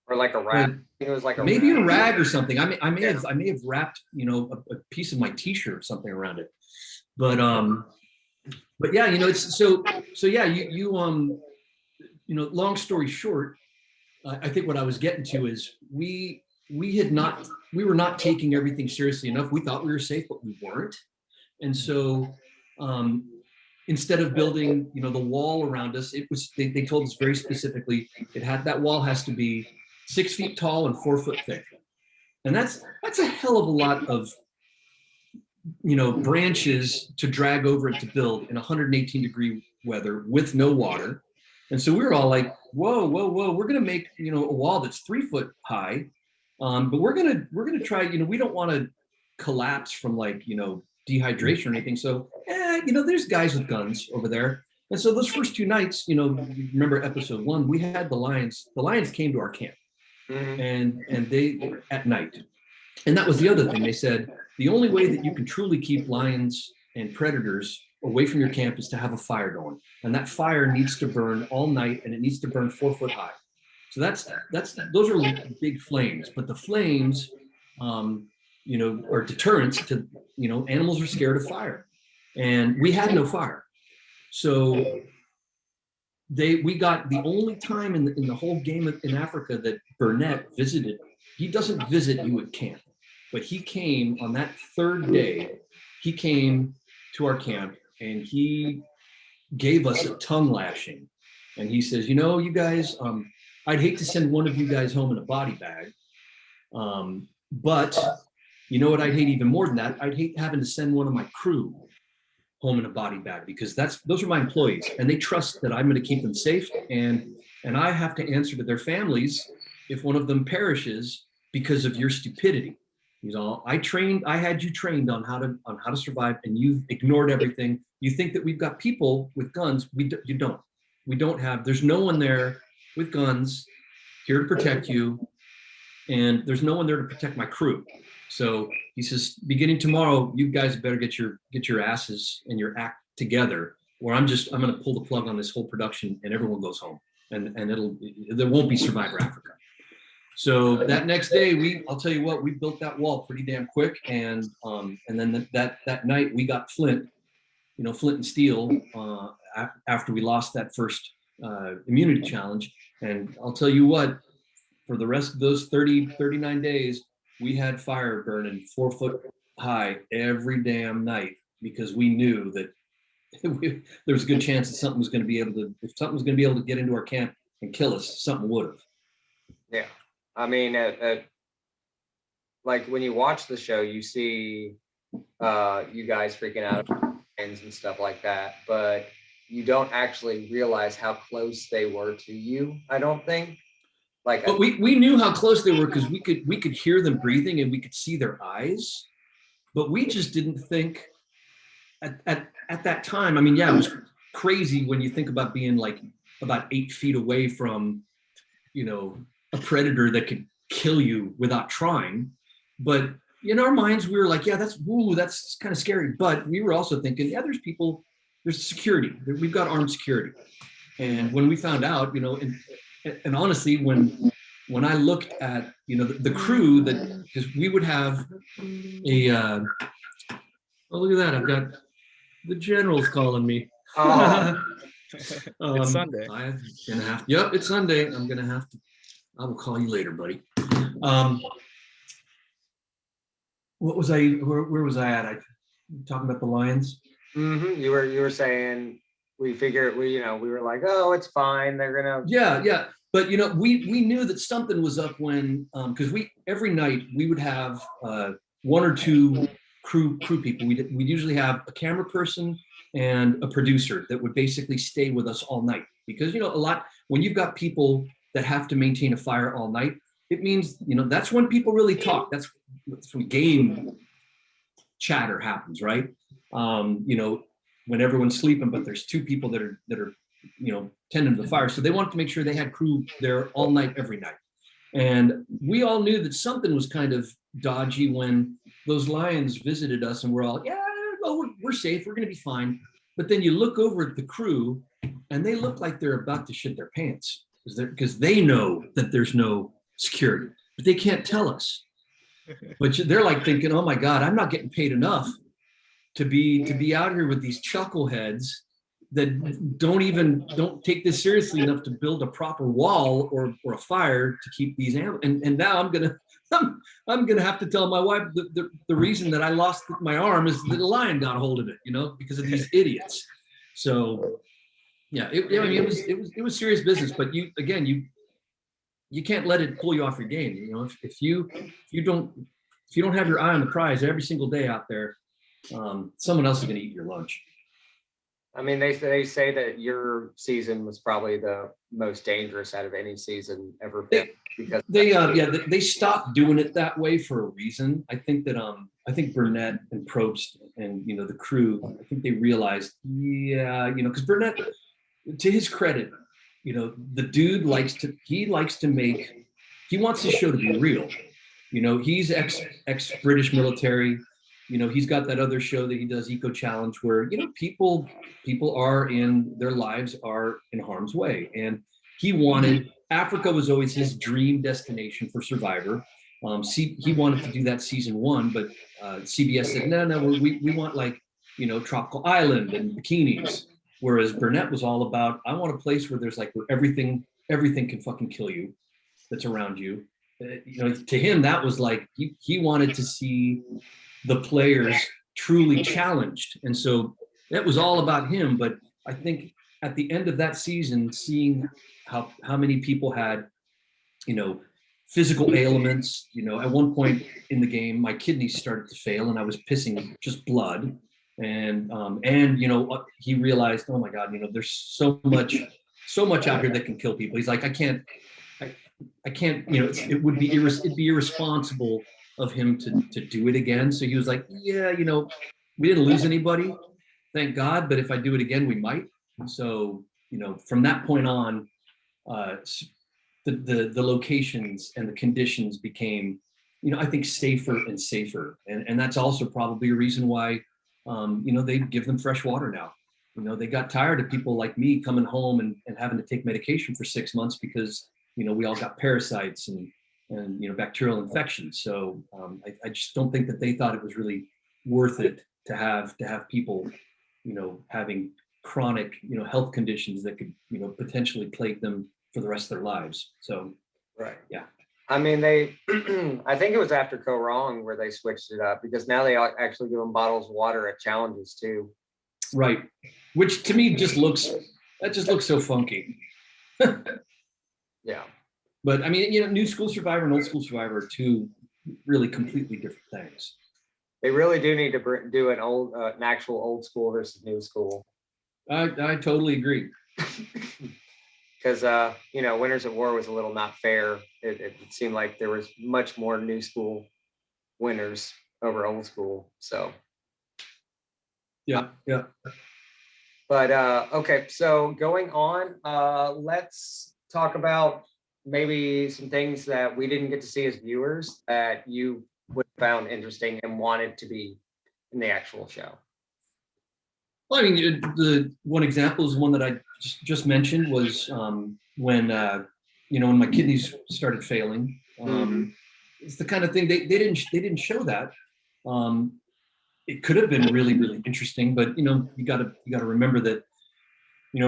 Or like a rag. It was like maybe a rag or something. I may have wrapped a piece of my t-shirt or something around it. But yeah, it's so yeah, long story short, I think what I was getting to is we were not taking everything seriously enough. We thought we were safe, but we weren't. And so instead of building, the wall around us, they told us very specifically, that wall has to be 6 feet tall and 4 foot thick. And that's a hell of a lot of, branches to drag over it to build in 118-degree weather with no water. And so we were all like, whoa, we're going to make, a wall that's 3 foot high. But we're going to try, we don't want to collapse from dehydration or anything. So, there's guys with guns over there. And so those first 2 nights, remember episode 1, we had the lions came to our camp. And they at night. And that was the other thing. They said, the only way that you can truly keep lions and predators away from your camp is to have a fire going. And that fire needs to burn all night, and it needs to burn 4 foot high. So those are big flames, but the flames, are deterrents to, animals are scared of fire, and we had no fire. So we got the only time in the whole game in Africa that Burnett visited. He doesn't visit you at camp, but he came on that 3rd day. He came to our camp and he gave us a tongue lashing. And he says, you guys, I'd hate to send one of you guys home in a body bag. But you know what I'd hate even more than that? I'd hate having to send one of my crew home in a body bag, because those are my employees and they trust that I'm going to keep them safe. And I have to answer to their families if one of them perishes because of your stupidity. I had you trained on how to survive, and you've ignored everything. You think that we've got people with guns. You don't. There's no one there with guns here to protect you, and there's no one there to protect my crew. So he says, beginning tomorrow, you guys better get your asses and your act together, or I'm going to pull the plug on this whole production, and everyone goes home, and there won't be Survivor Africa. So that next day, I'll tell you what, we built that wall pretty damn quick. And then that night we got flint, flint and steel after we lost that first immunity challenge. And I'll tell you what, for the rest of those 39 days, we had fire burning 4 foot high every damn night because we knew that there was a good chance that something was going to be able to get into our camp and kill us, something would have. Yeah. I mean, like when you watch the show, you see you guys freaking out and stuff like that, but you don't actually realize how close they were to you, I don't think. But we knew how close they were because we could hear them breathing and we could see their eyes, but we just didn't think at that time. I mean, yeah, it was crazy when you think about being like about 8 feet away from, a predator that could kill you without trying. But in our minds, we were like, yeah, that's kind of scary. But we were also thinking, yeah, there's security. We've got armed security. And when we found out, and honestly, when I looked at, the crew because we would have oh, look at that. I've got the general's calling me. Oh. It's Sunday. I'm gonna have. Yep, it's Sunday. I will call you later, buddy. What was I? Where was I at? Talking about the Lions. Mm-hmm. You were saying we figured we were like, oh, it's fine. They're gonna. Yeah. But we knew that something was up when because every night we would have 1 or 2 crew people. We'd usually have a camera person and a producer that would basically stay with us all night because a lot when you've got people that have to maintain a fire all night, it means that's when people really talk. That's when game chatter happens, right? When everyone's sleeping, but there's 2 people that are tending to the fire. So they wanted to make sure they had crew there all night, every night. And we all knew that something was kind of dodgy when those lions visited us and we're all, yeah, well, we're safe. We're going to be fine. But then you look over at the crew and they look like they're about to shit their pants because they know that there's no security, but they can't tell us. But they're like thinking, oh my God, I'm not getting paid enough to be out here with these chuckleheads that don't take this seriously enough to build a proper wall or a fire to keep these animals. And now I'm gonna have to tell my wife the reason that I lost my arm is that a lion got a hold of it, because of these idiots. So yeah, it was serious business. But you can't let it pull you off your game. If you don't have your eye on the prize every single day out there, someone else is going to eat your lunch. I mean, they say that your season was probably the most dangerous out of any season ever filmed because they stopped doing it that way for a reason. I think that I think Burnett and Probst and the crew, I think they realized, because Burnett, to his credit, the dude likes to he wants the show to be real. He's ex British military. He's got that other show that he does, Eco Challenge, where people are their lives are in harm's way, and he wanted Africa was always his dream destination for Survivor. He wanted to do that season 1, but CBS said no, we want tropical island and bikinis. Whereas Burnett was all about, I want a place where there's where everything can fucking kill you that's around you. To him that was he wanted to see the players truly challenged. And so that was all about him. But I think at the end of that season, seeing how many people had, physical ailments, at one point in the game, my kidneys started to fail and I was pissing just blood. And he realized, oh my God, there's so much out here that can kill people. He's like, I can't, it'd be irresponsible of him to do it again. So he was like, yeah, we didn't lose anybody, thank God, but if I do it again, we might. So, from that point on, the locations and the conditions became, I think safer and safer. And that's also probably a reason why, they give them fresh water now. They got tired of people like me coming home and having to take medication for 6 months because, we all got parasites and and bacterial infections. So I just don't think that they thought it was really worth it to have people having chronic health conditions that could potentially plague them for the rest of their lives. So right. Yeah. I mean, they, I think it was after Go Wrong where they switched it up, because now they actually give them bottles of water at challenges too. Right. Which to me just looks so funky. Yeah. But I mean, New School Survivor and Old School Survivor are two really completely different things. They really do need to do an actual old school versus new school. I totally agree. Because Winners at War was a little not fair. It seemed like there was much more new school winners over old school. So yeah. But okay, so going on, let's talk about maybe some things that we didn't get to see as viewers that you would have found interesting and wanted to be in the actual show. Well, I mean, the one example is one that I just mentioned was when my kidneys started failing. It's the kind of thing they didn't show that. It could have been really, really interesting, but you gotta remember that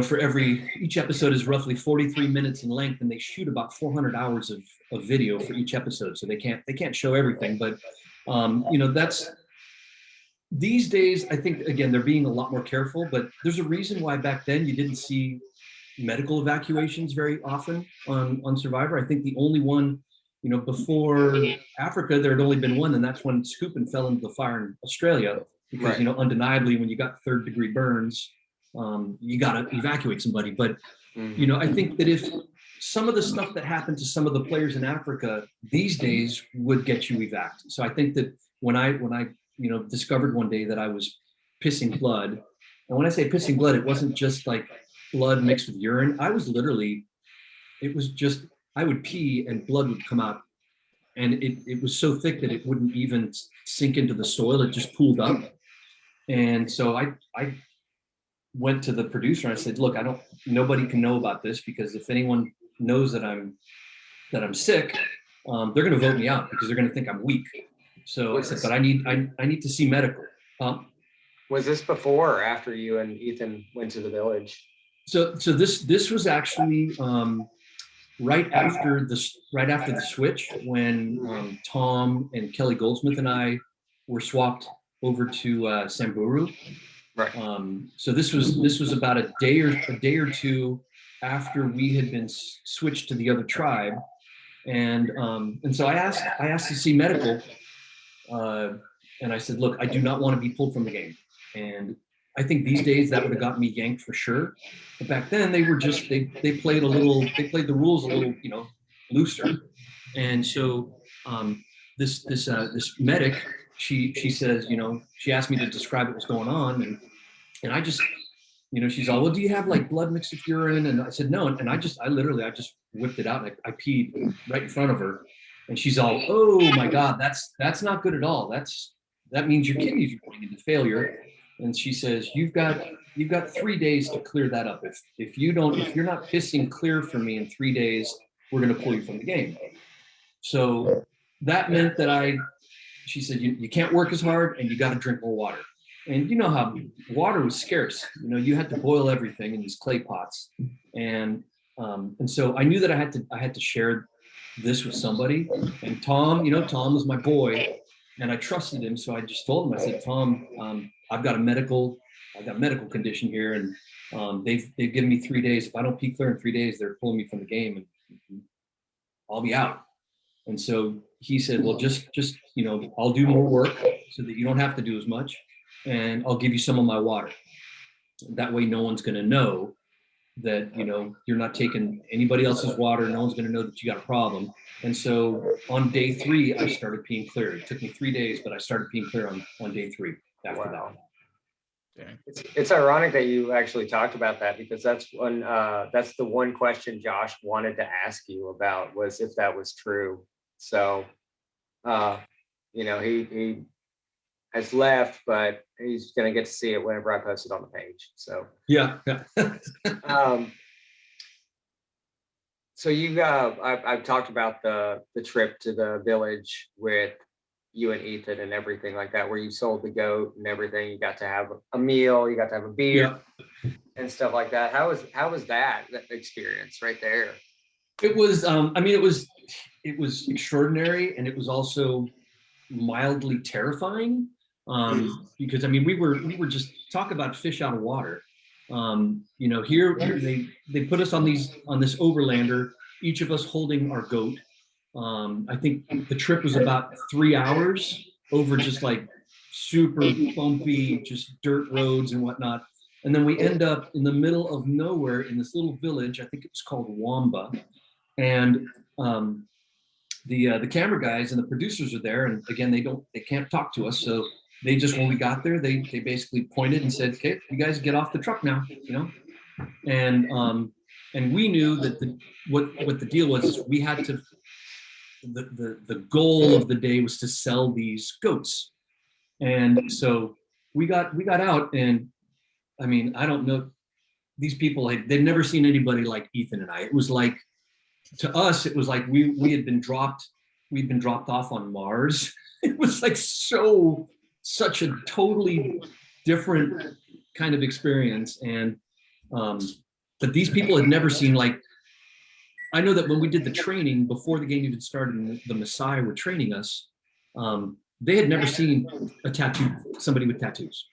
for each episode is roughly 43 minutes in length, and they shoot about 400 hours of video for each episode, so they can't show everything. But that's these days. I think again they're being a lot more careful, but there's a reason why back then you didn't see medical evacuations very often on Survivor. I think the only one, before Africa, there had only been one, and that's when Scoopin fell into the fire in Australia, because Right. Undeniably when you got third-degree burns, you got to evacuate somebody. But I think that if some of the stuff that happened to some of the players in Africa these days would get you evac. So I think that when I discovered one day that I was pissing blood, and when I say pissing blood, it wasn't just like blood mixed with urine. I would pee and blood would come out, and it was so thick that it wouldn't even sink into the soil. It just pooled up. And so I went to the producer and I said, look, nobody can know about this, because if anyone knows that I'm sick, they're going to vote me out, because they're going to think I'm weak. So I said, but I need to see medical. Was this before or after you and Ethan went to the village? So this was actually right after the switch, when Tom and Kelly Goldsmith and I were swapped over to Samburu. Right. So this was about a day or two after we had been switched to the other tribe, and so I asked to see medical, and I said, look, I do not want to be pulled from the game. And I think these days that would have got me yanked for sure. But back then they were just they played the rules a little looser. And so this medic, she says, she asked me to describe what was going on, and I just she's all, well, do you have like blood mixed with urine? And I said no, and I just whipped it out, and I peed right in front of her, and she's all, oh my God, that's not good at all. That means your kidneys are going into failure. And she says, you've got 3 days to clear that up. If you're not pissing clear for me in 3 days, we're going to pull you from the game. So that meant that she said, you can't work as hard, and you got to drink more water. And you know how water was scarce. You had to boil everything in these clay pots. And so I knew that I had to share this with somebody. And Tom was my boy, and I trusted him. So I just told him, I said, Tom, I've got a medical condition here, and they've given me 3 days. If I don't pee clear in 3 days, they're pulling me from the game, and I'll be out. And so he said, well, just I'll do more work so that you don't have to do as much, and I'll give you some of my water. That way no one's going to know that you're not taking anybody else's water. No one's going to know that you got a problem. And so on day 3, I started peeing clear. It took me 3 days, but I started peeing clear on day 3 after that. It's ironic that you actually talked about that, because that's the one question Josh wanted to ask you about, was if that was true. So he has left, but he's going to get to see it whenever I post it on the page. So yeah. So I've talked about the trip to the village with you and Ethan and everything like that, where you sold the goat and everything. You got to have a meal, you got to have a beer and stuff like that. How was that experience right there? It was, I mean, it was extraordinary, and it was also mildly terrifying, because I mean, we were just talk about fish out of water. You know, here they put us on this overlander, each of us holding our goat. I think the trip was about 3 hours over just like super bumpy, just dirt roads and whatnot. And then we end up in the middle of nowhere in this little village. I think it was called Wamba, and the camera guys and the producers are there, and again, they can't talk to us, so they just, when we got there, they basically pointed and said, okay, you guys get off the truck now, you know. And we knew that what the deal was is we had to, the goal of the day was to sell these goats. And so we got out, and I mean, I don't know, these people they'd never seen anybody like Ethan and I. It was like, to us, it was like we'd been dropped off on Mars. It was like such a totally different kind of experience. And but these people had never seen, like, I know that when we did the training before the game even started, and the Maasai were training us, they had never seen somebody with tattoos.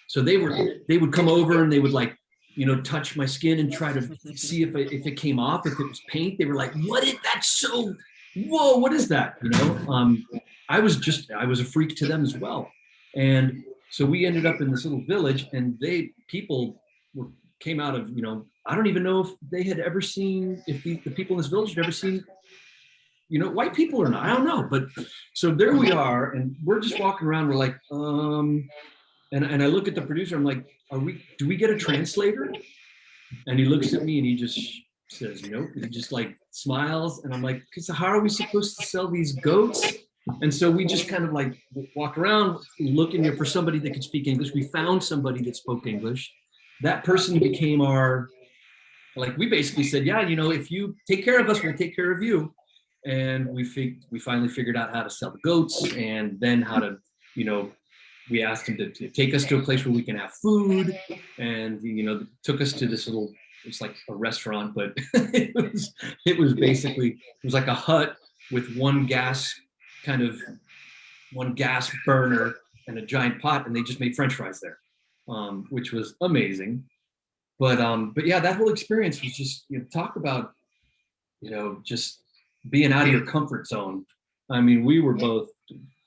So they would come over and they would, like, you know, touch my skin and try to see if it came off, if it was paint. They were like, what is that? So, whoa, what is that? You know, I was a freak to them as well. And so we ended up in this little village, and came out of, you know, I don't even know if they had ever seen, if the people in this village had ever seen, you know, white people or not. I don't know. But so there we are, and we're just walking around. We're like, and I look at the producer. I'm like, do we get a translator? And he looks at me and he just says, nope. He just like smiles. And I'm like, so how are we supposed to sell these goats? And so we just kind of like walk around looking for somebody that could speak English. We found somebody that spoke English. That person became we basically said, yeah, you know, if you take care of us, we'll take care of you. And we finally figured out how to sell the goats, and then how to, you know, we asked him to take us to a place where we can have food, and, you know, took us to this little, it's like a restaurant, but it was basically, it was like a hut with one gas burner and a giant pot, and they just made French fries there, which was amazing. But yeah, that whole experience was just, you know, talk about, you know, just being out of your comfort zone. I mean, we were both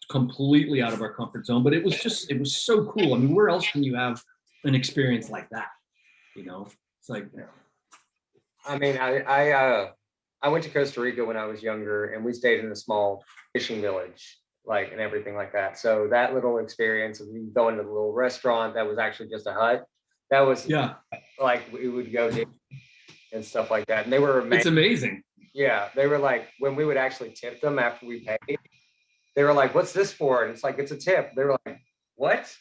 completely out of our comfort zone, but it was so cool. I mean, where else can you have an experience like that? You know, it's like, I mean, I went to Costa Rica when I was younger, and we stayed in a small fishing village, like, and everything like that. So that little experience of going to the little restaurant that was actually just a hut, that was, yeah, like, we would go to and stuff like that. And they were amazing. It's amazing. Yeah, they were like, when we would actually tip them after we paid, they were like, what's this for? And it's like, it's a tip. They were like, what?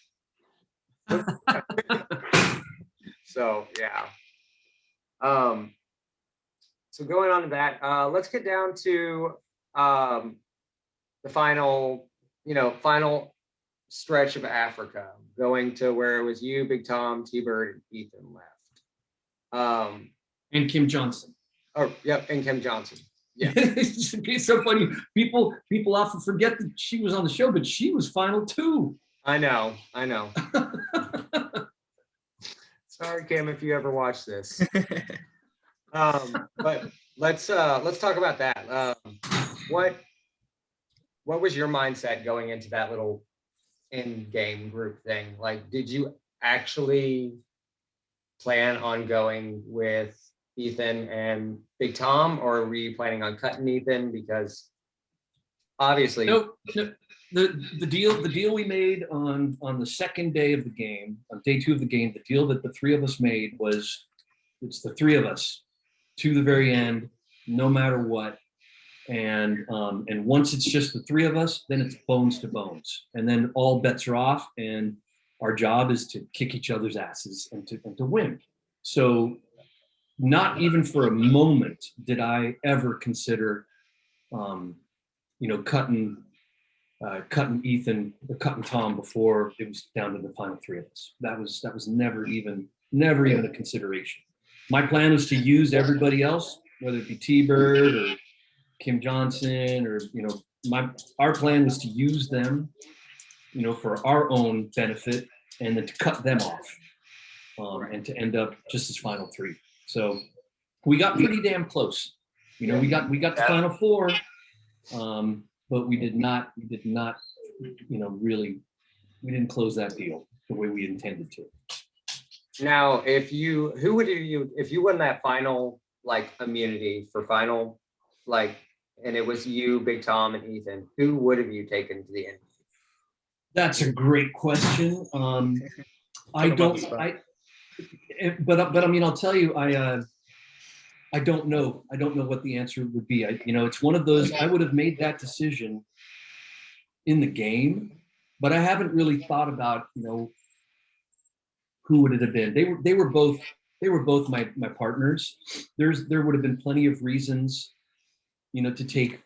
So yeah. So going on to that, let's get down to the final stretch of Africa, going to where it was you, Big Tom, T-Bird, and Ethan left. And Kim Johnson. Oh, yep, and Kim Johnson. Yeah. It's so funny. People often forget that she was on the show, but she was final too. I know. Sorry, Kim, if you ever watch this. But let's talk about that. What was your mindset going into that little in-game group thing? Like, did you actually plan on going with Ethan and Big Tom, or were you planning on cutting Ethan? Because obviously, no. The deal we made on the second day of the game, on day 2 of the game, the deal that the 3 of us made was, it's the 3 of us to the very end, no matter what. And once it's just the 3 of us, then it's bones to bones, and then all bets are off, and our job is to kick each other's asses and to win. So not even for a moment did I ever consider, cutting Ethan or cutting Tom before it was down to the final three of us. That was never even a consideration. My plan was to use everybody else, whether it be T-Bird or Kim Johnson, or our plan was to use them, for our own benefit, and then to cut them off, and to end up just as final three. So we got pretty damn close. We got the final four, but we did not, really, we didn't close that deal the way we intended to. Now, if you won that final immunity for final, and it was you, Big Tom, and Ethan, who would have you taken to the end? That's a great question. But I mean, I'll tell you, I don't know. I don't know what the answer would be. It's one of those, I would have made that decision in the game, but I haven't really thought about, who would it have been? They were both my partners. There would have been plenty of reasons, to take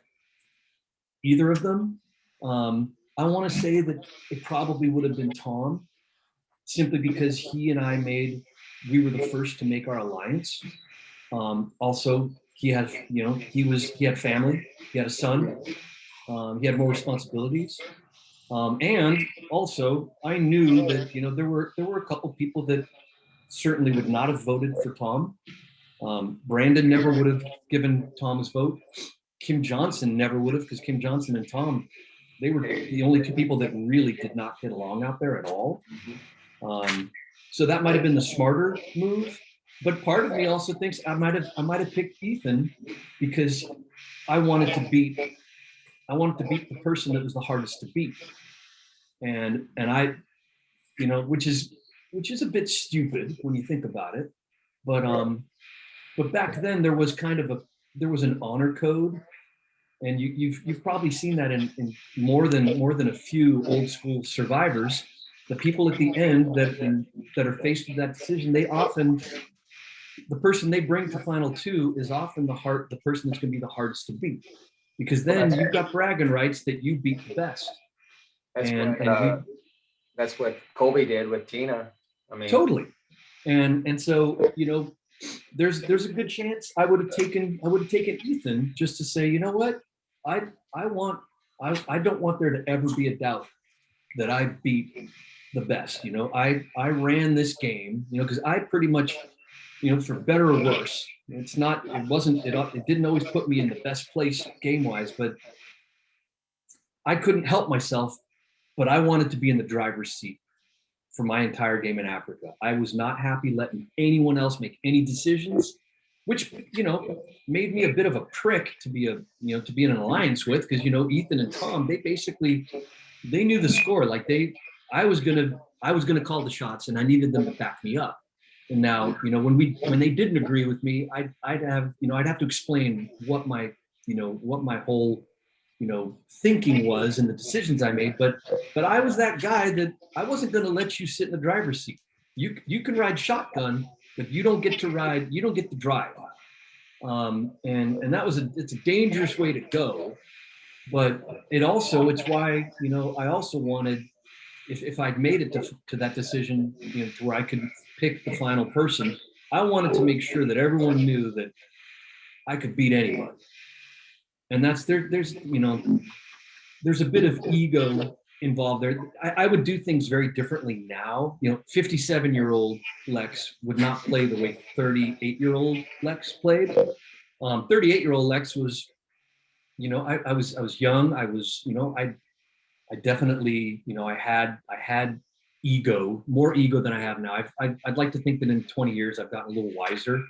either of them. I want to say that it probably would have been Tom, simply because he and I we were the first to make our alliance. Also, he had family, he had a son, he had more responsibilities. And also, I knew that there were a couple people that certainly would not have voted for Tom. Brandon never would have given Tom his vote. Kim Johnson never would have, because Kim Johnson and Tom, they were the only two people that really did not get along out there at all. So that might have been the smarter move. But part of me also thinks I might have picked Ethan because I wanted to beat the person that was the hardest to beat. And I, which is a bit stupid when you think about it. But back then there was an honor code, and you've probably seen that in more than a few old school survivors. The people at the end that are faced with that decision, the person they bring to final two is often the person that's going to be the hardest to beat, because then you've got bragging rights that you beat the best. That's what Colby did with Tina. I mean, totally. And so, there's a good chance I would have taken Ethan, just to say, you know what, I don't want there to ever be a doubt that I beat the best. I ran this game, because I pretty much, for better or worse, it didn't always put me in the best place game wise, but I couldn't help myself, but I wanted to be in the driver's seat for my entire game in Africa. I was not happy letting anyone else make any decisions, which, made me a bit of a prick to be in an alliance with, because, Ethan and Tom, they knew the score. I was gonna call the shots, and I needed them to back me up. And now, when they didn't agree with me, I'd have to explain what my whole, thinking was and the decisions I made. But I was that guy that I wasn't going to let you sit in the driver's seat. You can ride shotgun, but you don't get to drive. And it's a dangerous way to go. But it's why, I also wanted, if I'd made it to that decision, to where I could pick the final person, I wanted to make sure that everyone knew that I could beat anyone. And there's a bit of ego involved there. I would do things very differently now. 57-year-old Lex would not play the way 38-year-old Lex played. 38-year-old Lex was, I was young. I was, I definitely, I had ego, more ego than I have now. I'd like to think that in 20 years I've gotten a little wiser,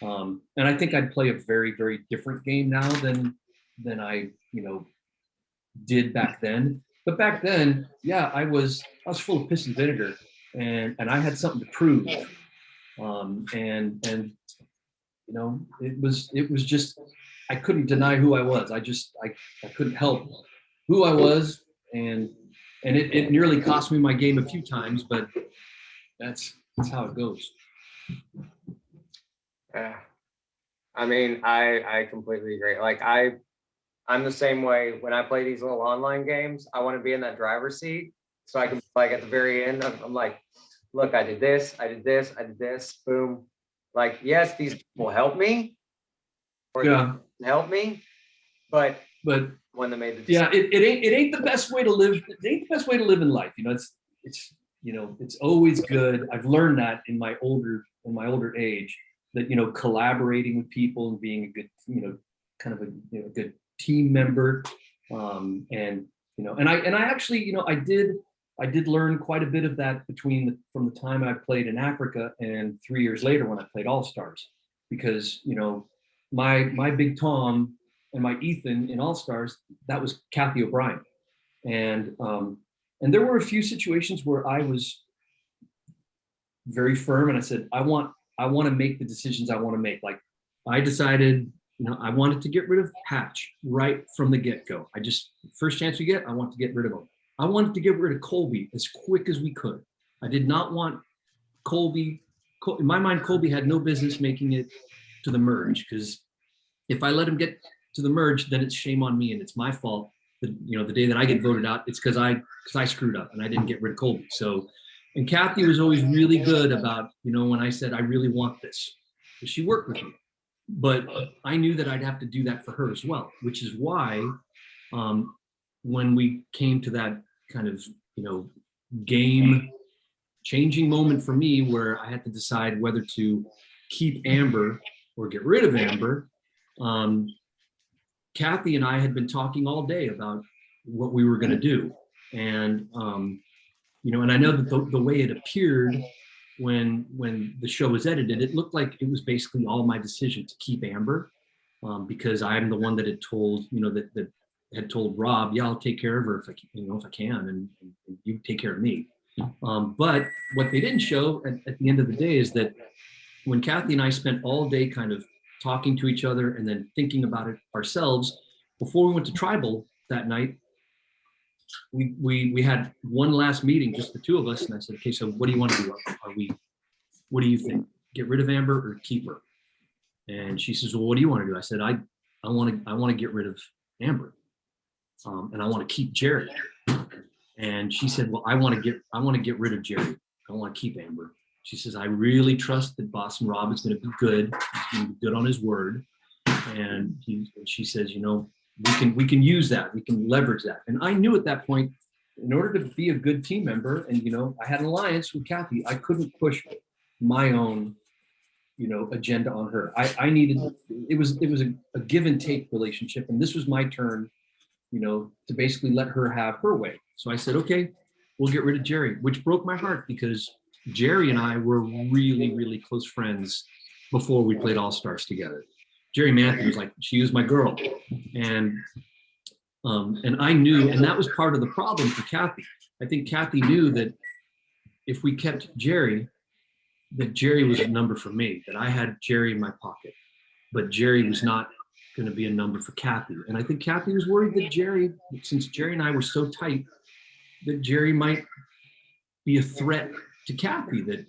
and I think I'd play a very, very different game now than I did back then. But back then, yeah, I was full of piss and vinegar, and I had something to prove, and it was just, I couldn't deny who I was. I couldn't help who I was. And it nearly cost me my game a few times, but that's how it goes. Yeah. I mean, I completely agree. Like I'm the same way when I play these little online games. I want to be in that driver's seat so I can, like, at the very end, I'm like, look, I did this, I did this, I did this, boom. Like, yes, these people help me, or Yeah, they help me, but but when they made the yeah, decision, it ain't the best way to live. It ain't the best way to live in life. You know, it's it's always good. I've learned that in my older age, that collaborating with people and being a good kind of a good team member, and I actually I did learn quite a bit of that from the time I played in Africa and 3 years later when I played All Stars, because my Big Tom and my Ethan in All Stars, that was Kathy O'Brien, and there were a few situations where I was very firm and I said, I want to make the decisions I want to make. Like, I decided, I wanted to get rid of Hatch right from the get-go. First chance we get, I want to get rid of him. I wanted to get rid of Colby as quick as we could. I did not want Colby. In my mind, Colby had no business making it to the merge, because if I let him get to the merge, then it's shame on me and it's my fault. The day that I get voted out, it's because I screwed up and I didn't get rid of Colby. So, and Kathy was always really good about, when I said I really want this, she worked with me. But I knew that I'd have to do that for her as well, which is why when we came to that kind of game changing moment for me, where I had to decide whether to keep Amber or get rid of Amber, Kathy and I had been talking all day about what we were going to do. And, and I know that the way it appeared when the show was edited, it looked like it was basically all my decision to keep Amber, because I'm the one that had told, that had told Rob, yeah, I'll take care of her if I can, and you take care of me. But what they didn't show at the end of the day is that when Kathy and I spent all day kind of talking to each other and then thinking about it ourselves, before we went to tribal that night, we had one last meeting, just the two of us, and I said, okay, so what do you want to do? What do you think? Get rid of Amber or keep her? And she says, well, what do you want to do? I said, I want to get rid of Amber, and I want to keep Jerry. And she said, well, I want to get rid of Jerry. I want to keep Amber. She says, I really trust that Boston Rob is going to be good. He's going to be good on his word. And she says, we can use that. We can leverage that. And I knew at that point, in order to be a good team member, and I had an alliance with Kathy, I couldn't push my own agenda on her. I needed, it was a give and take relationship, and this was my turn to basically let her have her way. So I said, okay, we'll get rid of Jerry, which broke my heart, because Jerry and I were really, really close friends before we played All Stars together. Jerry Manthey was like, she was my girl. And I knew, and that was part of the problem for Kathy. I think Kathy knew that if we kept Jerry, that Jerry was a number for me, that I had Jerry in my pocket, but Jerry was not going to be a number for Kathy. And I think Kathy was worried that Jerry, since Jerry and I were so tight, that Jerry might be a threat to Kathy, that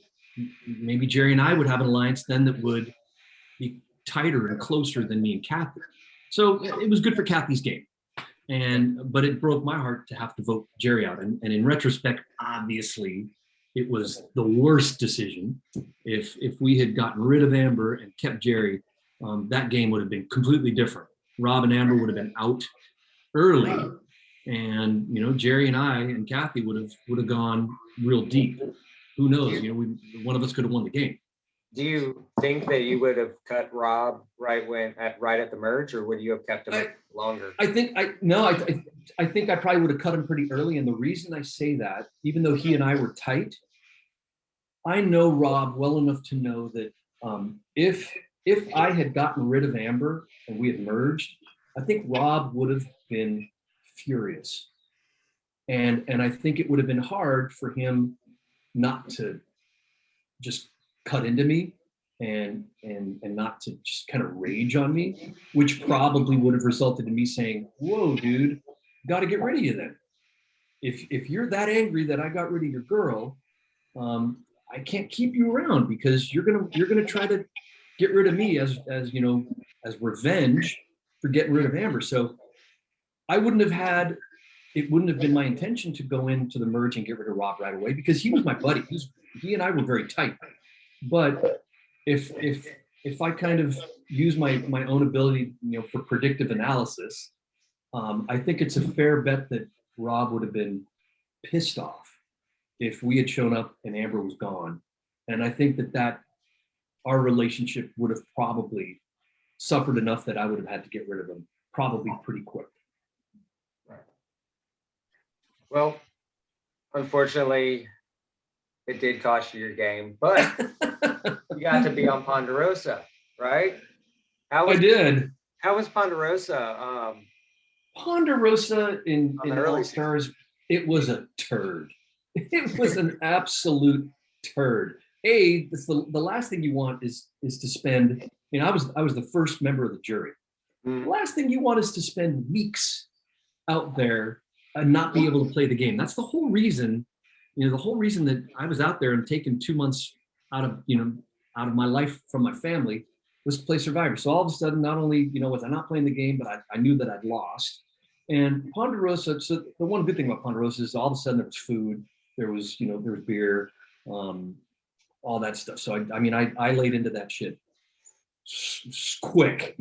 maybe Jerry and I would have an alliance then that would be tighter and closer than me and Kathy. So it was good for Kathy's game. But it broke my heart to have to vote Jerry out. And in retrospect, obviously, it was the worst decision. If we had gotten rid of Amber and kept Jerry, that game would have been completely different. Rob and Amber would have been out early, and Jerry and I and Kathy would have gone real deep. Who knows? One of us could have won the game. do you think that you would have cut Rob right at the merge, or would you have kept him longer? I think I probably would have cut him pretty early. And the reason I say that, even though he and I were tight, I know Rob well enough to know that if I had gotten rid of Amber and we had merged, I think Rob would have been furious. And I think it would have been hard for him not to just cut into me and not to just kind of rage on me, which probably would have resulted in me saying, whoa, dude, got to get rid of you then. If you're that angry that I got rid of your girl, I can't keep you around, because you're gonna try to get rid of me as revenge for getting rid of Amber. So I wouldn't have had, it wouldn't have been my intention to go into the merge and get rid of Rob right away, because he was my buddy. He and I were very tight. But if I kind of use my own ability, for predictive analysis, I think it's a fair bet that Rob would have been pissed off if we had shown up and Amber was gone. And I think that our relationship would have probably suffered enough that I would have had to get rid of him probably pretty quick. Right. Well, unfortunately, it did cost you your game, but you got to be on Ponderosa, right? I did. How was Ponderosa? Ponderosa in early All Stars, it was a turd. It was an absolute turd. The last thing you want is to spend. I was the first member of the jury. The last thing you want is to spend weeks out there and not be able to play the game. That's the whole reason. The whole reason that I was out there and taking 2 months out of my life from my family was to play Survivor. So all of a sudden, not only was I not playing the game, but I knew that I'd lost. And Ponderosa. So the one good thing about Ponderosa is all of a sudden there was food, there was beer, all that stuff. So I laid into that shit quick,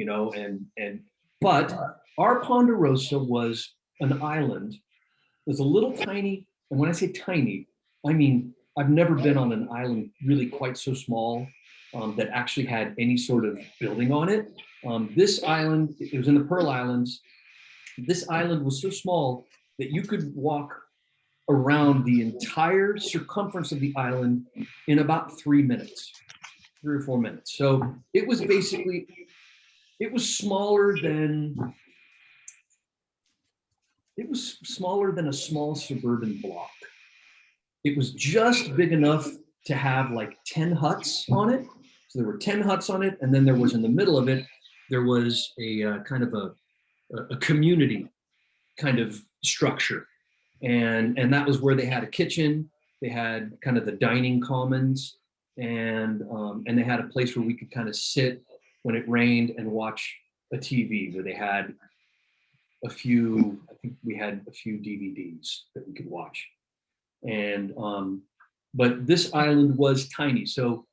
but our Ponderosa was an island. It was a little tiny, and when I say tiny, I mean I've never been on an island really quite so small that actually had any sort of building on it. This island, it was in the Pearl Islands. This island was so small that you could walk around the entire circumference of the island in about 3 minutes, 3 or 4 minutes. So it was smaller than a small suburban block. It was just big enough to have like 10 huts on it. So there were 10 huts on it. And then there was, in the middle of it, there was a kind of a community kind of structure. And that was where they had a kitchen. They had kind of the dining commons, and they had a place where we could kind of sit when it rained and watch a TV, where they had I think we had a few DVDs that we could watch. And but this island was tiny. So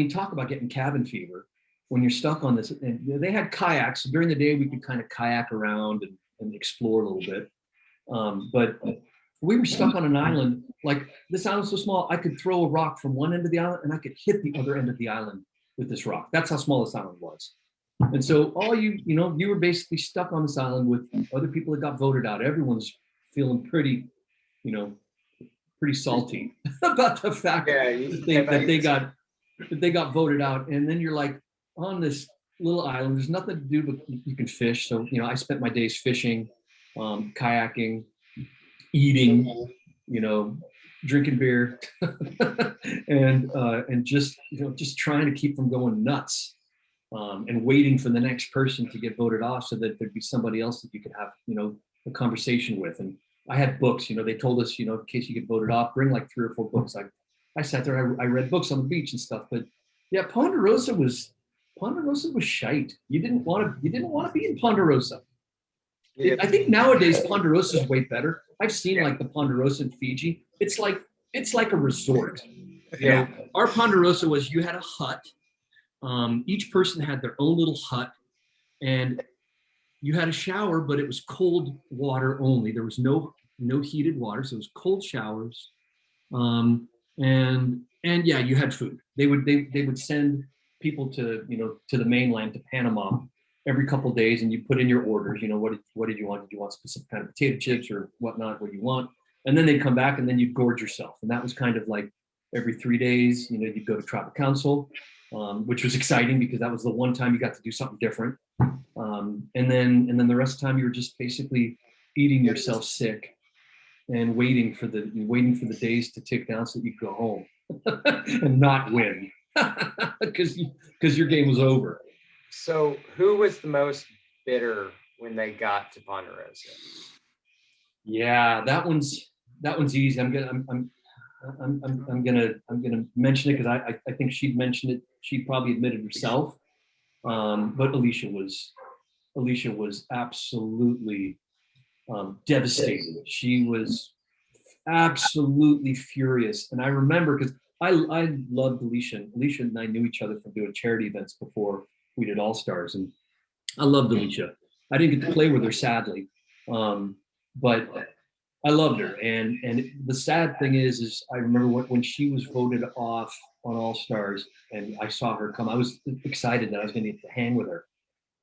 talk about getting cabin fever when you're stuck on this. And they had kayaks. So during the day we could kind of kayak around and explore a little bit. But we were stuck on an island. Like, this island's so small, I could throw a rock from one end of the island and I could hit the other end of the island with this rock. That's how small this island was. And so you were basically stuck on this island with other people that got voted out. Everyone's feeling pretty salty about the fact that they got voted out. And then you're like on this little island. There's nothing to do but you can fish. So I spent my days fishing, kayaking, eating, drinking beer, and just trying to keep from going nuts, and waiting for the next person to get voted off so that there'd be somebody else that you could have a conversation with. And I had books. They told us in case you get voted off, bring like 3 or 4 books. I sat there, I read books on the beach and stuff. But yeah, Ponderosa was shite. You didn't want to be in Ponderosa. I think nowadays Ponderosa is way better. I've seen like the Ponderosa in Fiji. It's like a resort. Our Ponderosa was, you had a hut. Each person had their own little hut, and you had a shower, but it was cold water only. There was no heated water, so it was cold showers. And yeah, you had food. They would send people to the mainland, to Panama, every couple of days, and you put in your orders. What did you want? Did you want specific kind of potato chips or whatnot? What do you want? And then they'd come back, and then you'd gorge yourself. And that was kind of like every 3 days. You'd go to Tribal Council, which was exciting because that was the one time you got to do something different. And then the rest of the time you were just basically eating yourself sick and waiting for the days to tick down so that you could go home and not win because your game was over. So who was the most bitter when they got to Ponderosa? Yeah, that one's easy. I'm gonna mention it because I think she'd mentioned it. She'd probably admitted herself. But Alicia was absolutely devastated. She was absolutely furious. And I remember, because I loved Alicia. Alicia and I knew each other from doing charity events before we did All Stars, and I loved Alicia. I didn't get to play with her, sadly, but I loved her. And the sad thing is I remember when she was voted off on All Stars, and I saw her come. I was excited that I was going to get to hang with her,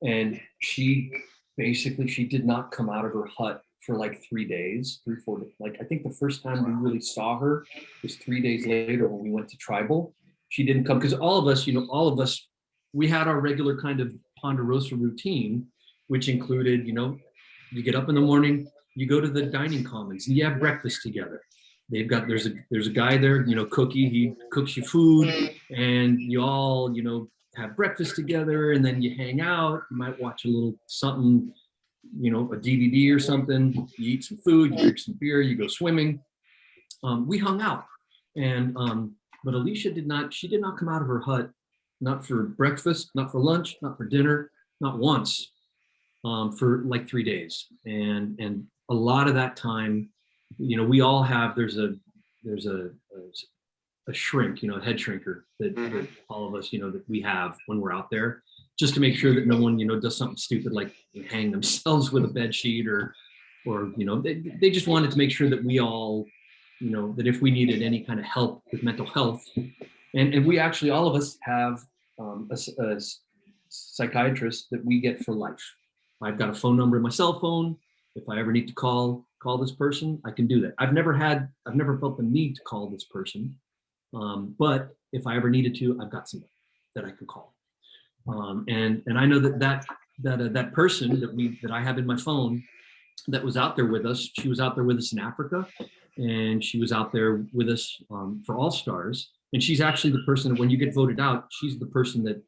and she did not come out of her hut for like 3 days, 4 days. Like, I think the first time we really saw her was 3 days later when we went to tribal. She didn't come because all of us, we had our regular kind of Ponderosa routine, which included, you get up in the morning, you go to the dining commons and you have breakfast together. There's a guy there, Cookie, he cooks you food, and you all, have breakfast together, and then you hang out. You might watch a little something, a DVD or something. You eat some food, you drink some beer, you go swimming. We hung out, and but Alicia did not come out of her hut, not for breakfast, not for lunch, not for dinner, not once, for like 3 days. And a lot of that time, we all have, there's a shrink, a head shrinker that all of us, that we have when we're out there, just to make sure that no one, does something stupid like hang themselves with a bed sheet or they just wanted to make sure that we all, that if we needed any kind of help with mental health, and we actually, all of us have a psychiatrist that we get for life. I've got a phone number in my cell phone. If I ever need to call this person, I can do that. I've never felt the need to call this person. But if I ever needed to, I've got somebody that I can call. And I know that person that I have in my phone that was out there with us, she was out there with us in Africa, and she was out there with us for All Stars. And she's actually the person that when you get voted out, she's the person that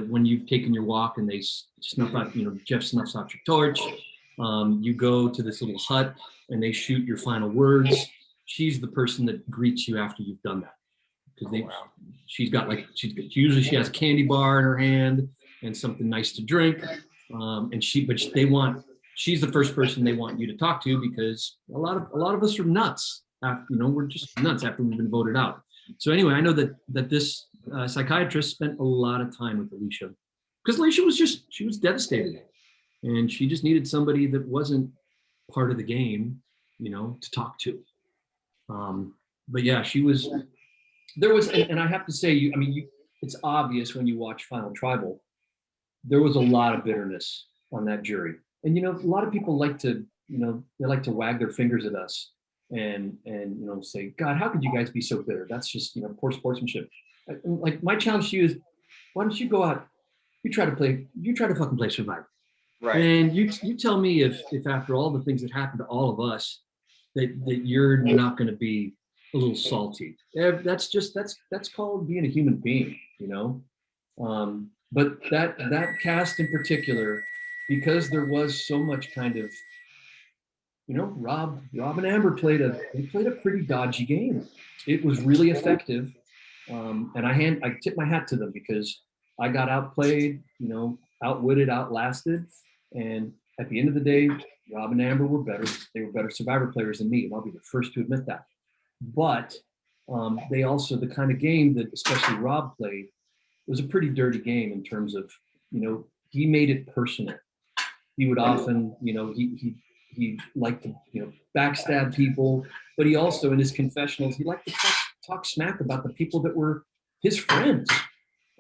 when you've taken your walk and they snuff out, Jeff snuffs out your torch, you go to this little hut and they shoot your final words. She's the person that greets you after you've done that. Because she usually has a candy bar in her hand and something nice to drink. She's the first person they want you to talk to, because a lot of us are nuts. We're just nuts after we've been voted out. So anyway, I know that this psychiatrist spent a lot of time with Alicia, because Alicia she was devastated, and she just needed somebody that wasn't part of the game, to talk to. But yeah, and I have to say, it's obvious when you watch Final Tribal, there was a lot of bitterness on that jury. And, a lot of people like to, they like to wag their fingers at us and say, God, how could you guys be so bitter? That's just, poor sportsmanship. Like, my challenge to you is, why don't you go out, you try to fucking play Survivor. Right. And you tell me if after all the things that happened to all of us, that you're not going to be a little salty. That's called being a human being, But that cast in particular, because there was so much kind of, Rob and Amber played a pretty dodgy game. It was really effective, and I tip my hat to them, because I got outplayed, outwitted, outlasted, and at the end of the day, Rob and Amber were better. They were better Survivor players than me, and I'll be the first to admit that. But they also, the kind of game that especially Rob played, was a pretty dirty game in terms of, he made it personal. He would often, he liked to, backstab people, but he also, in his confessionals, he liked to talk smack about the people that were his friends.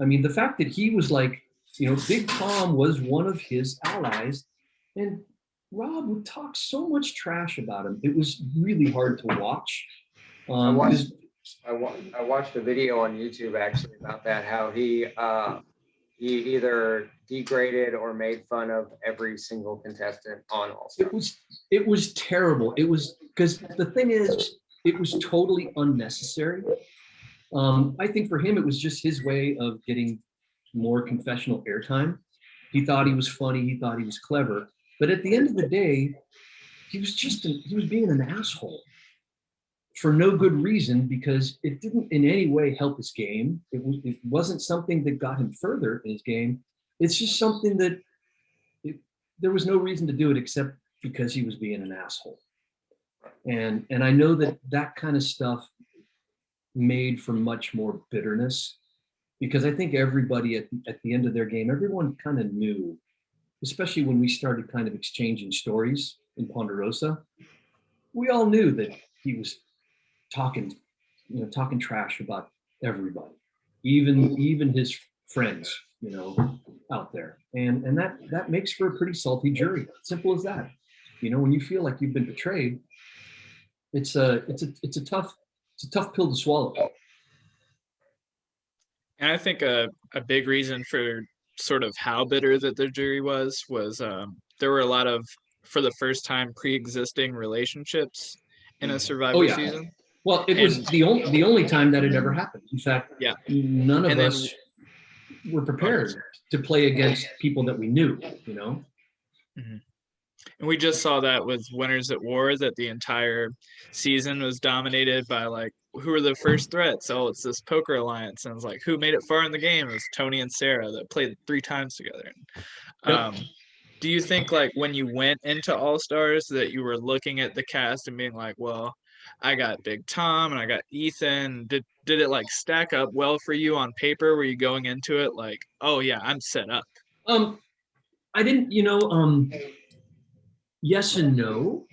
I mean, the fact that he was like, Big Tom was one of his allies, and Rob would talk so much trash about him. It was really hard to watch. I watched a video on YouTube actually about that, how he either degraded or made fun of every single contestant on All Stars. It was terrible. It was, because the thing is, it was totally unnecessary. I think for him, it was just his way of getting more confessional airtime. He thought he was funny. He thought he was clever. But at the end of the day, he was being an asshole for no good reason, because it didn't in any way help his game. It wasn't something that got him further in his game. It's just something that there was no reason to do it except because he was being an asshole. And I know that kind of stuff made for much more bitterness, because I think everybody at the end of their game, everyone kind of knew, especially when we started kind of exchanging stories in Ponderosa, we all knew that he was talking trash about everybody, even his friends, out there. And that makes for a pretty salty jury. Simple as that. When you feel like you've been betrayed, it's a tough pill to swallow. And I think a big reason for sort of how bitter that the jury was there were a lot of, for the first time, pre-existing relationships in a Survivor season. Well, it was the only time that had ever happened. In fact, none of us were prepared to play against people that we knew, Mm-hmm. And we just saw that with Winners at War, that the entire season was dominated by, like, who were the first threats? Oh, it's this poker alliance. And it's like, who made it far in the game? It was Tony and Sarah that played 3 times together. Do you think, like, when you went into All Stars, that you were looking at the cast and being like, well, I got Big Tom and I got Ethan. Did it like stack up well for you on paper? Were you going into it like, oh yeah, I'm set up? I didn't, yes and no.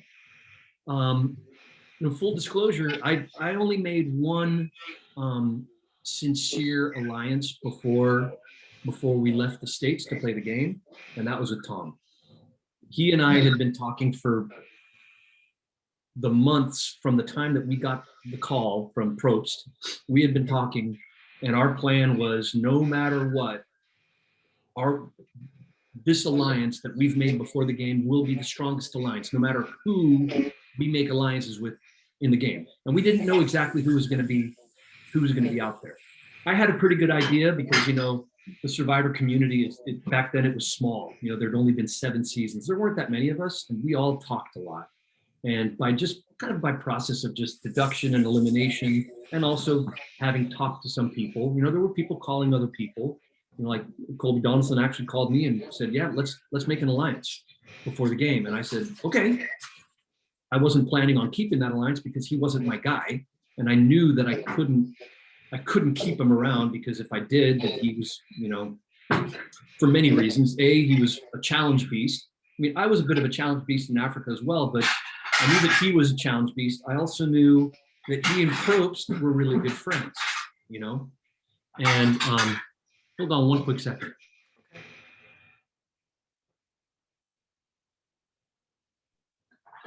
Full disclosure, I only made one sincere alliance before we left the States to play the game, and that was with Tom. He and I had been talking for the months from the time that we got the call from Probst. We had been talking, and our plan was, no matter what, this alliance that we've made before the game will be the strongest alliance, no matter who we make alliances with in the game. And we didn't know exactly who was going to be out there. I had a pretty good idea because, the Survivor community, back then it was small. There'd only been 7 seasons. There weren't that many of us, and we all talked a lot. And by process of just deduction and elimination, and also having talked to some people, there were people calling other people. Like Colby Donaldson actually called me and said, yeah, let's make an alliance before the game. And I said, okay. I wasn't planning on keeping that alliance because he wasn't my guy. And I knew that I couldn't keep him around, because if I did, that he was, for many reasons. He was a challenge beast. I mean, I was a bit of a challenge beast in Africa as well, but I knew that he was a challenge beast. I also knew that he and Probst were really good friends, and hold on one quick second.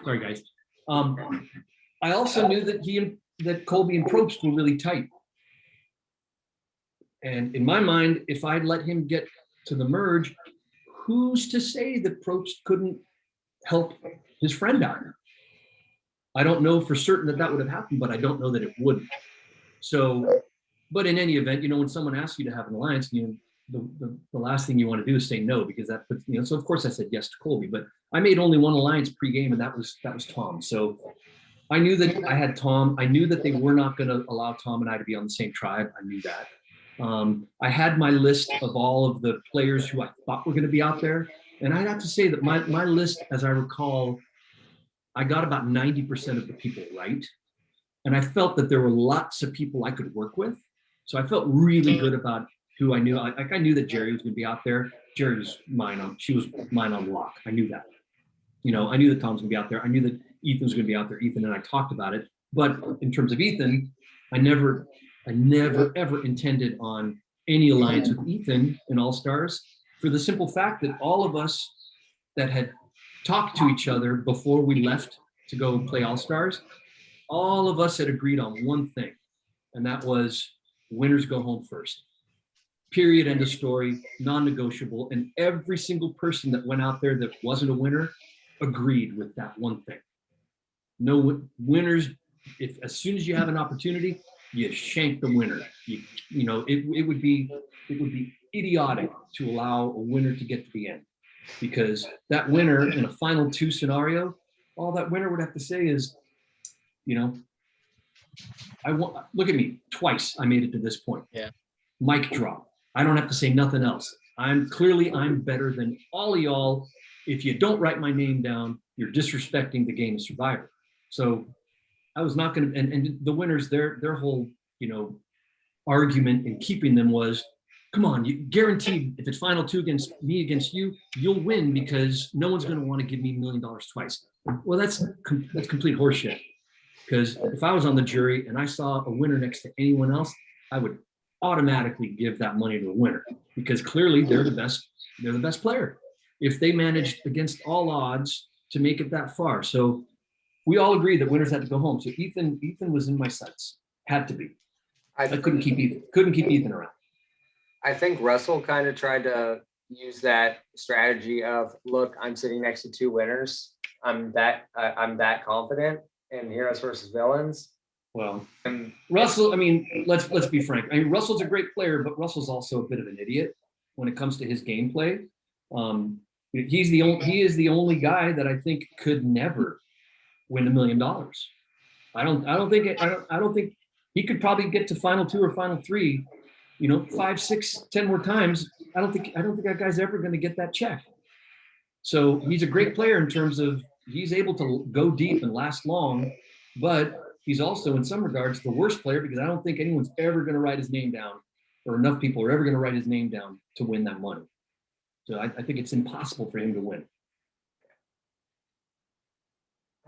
Sorry, guys. I also knew that Colby and Probst were really tight. And in my mind, if I'd let him get to the merge, who's to say that Probst couldn't help his friend out? I don't know for certain that would have happened, but I don't know that it wouldn't. So, but in any event, when someone asks you to have an alliance, the last thing you want to do is say no, because that puts, so of course I said yes to Colby, but I made only one alliance pre-game, and that was Tom. So I knew that I had Tom. I knew that they were not going to allow Tom and I to be on the same tribe. I knew that. I had my list of all of the players who I thought were going to be out there. And I have to say that my list, as I recall, I got about 90% of the people right. And I felt that there were lots of people I could work with. So I felt really good about who I knew. I knew that Jerry was going to be out there. Jerry was she was mine on lock. I knew that. I knew that Tom's going to be out there. I knew that Ethan was going to be out there. Ethan and I talked about it. But in terms of Ethan, I never ever intended on any alliance with Ethan in All Stars, for the simple fact that all of us that had talked to each other before we left to go play All Stars, all of us had agreed on one thing, and that was winners go home first. Period, end of story, non-negotiable. And every single person that went out there that wasn't a winner agreed with that one thing. No winners. If as soon as you have an opportunity, you shank the winner. It would be idiotic to allow a winner to get to the end, because that winner in a final 2 scenario, all that winner would have to say is, look at me, twice I made it to this point. Yeah. Mic drop. I don't have to say nothing else. I'm better than all of y'all. If you don't write my name down, you're disrespecting the game of Survivor. So I was not going to, and the winners, their whole, argument in keeping them was, come on, you guaranteed if it's final two against me against you, you'll win because no one's going to want to give me $1 million twice. Well, that's complete horseshit. Because if I was on the jury and I saw a winner next to anyone else, I would automatically give that money to the winner because clearly they're the best player. If they managed against all odds to make it that far. So we all agreed that winners had to go home. So Ethan was in my sights. Had to be. I couldn't keep Ethan around. I think Russell kind of tried to use that strategy of, look, I'm sitting next to two winners. I'm that confident in heroes versus villains. Well, Russell, I mean, let's be frank. I mean, Russell's a great player, but Russell's also a bit of an idiot when it comes to his gameplay. He is the only guy that I think could never win $1 million. I don't think he could probably get to final two or final three, 5, 6, 10 more times. I don't think that guy's ever going to get that check. So he's a great player in terms of he's able to go deep and last long, but he's also in some regards the worst player because I don't think anyone's ever going to write his name down, or enough people are ever going to write his name down to win that money. So I think it's impossible for him to win.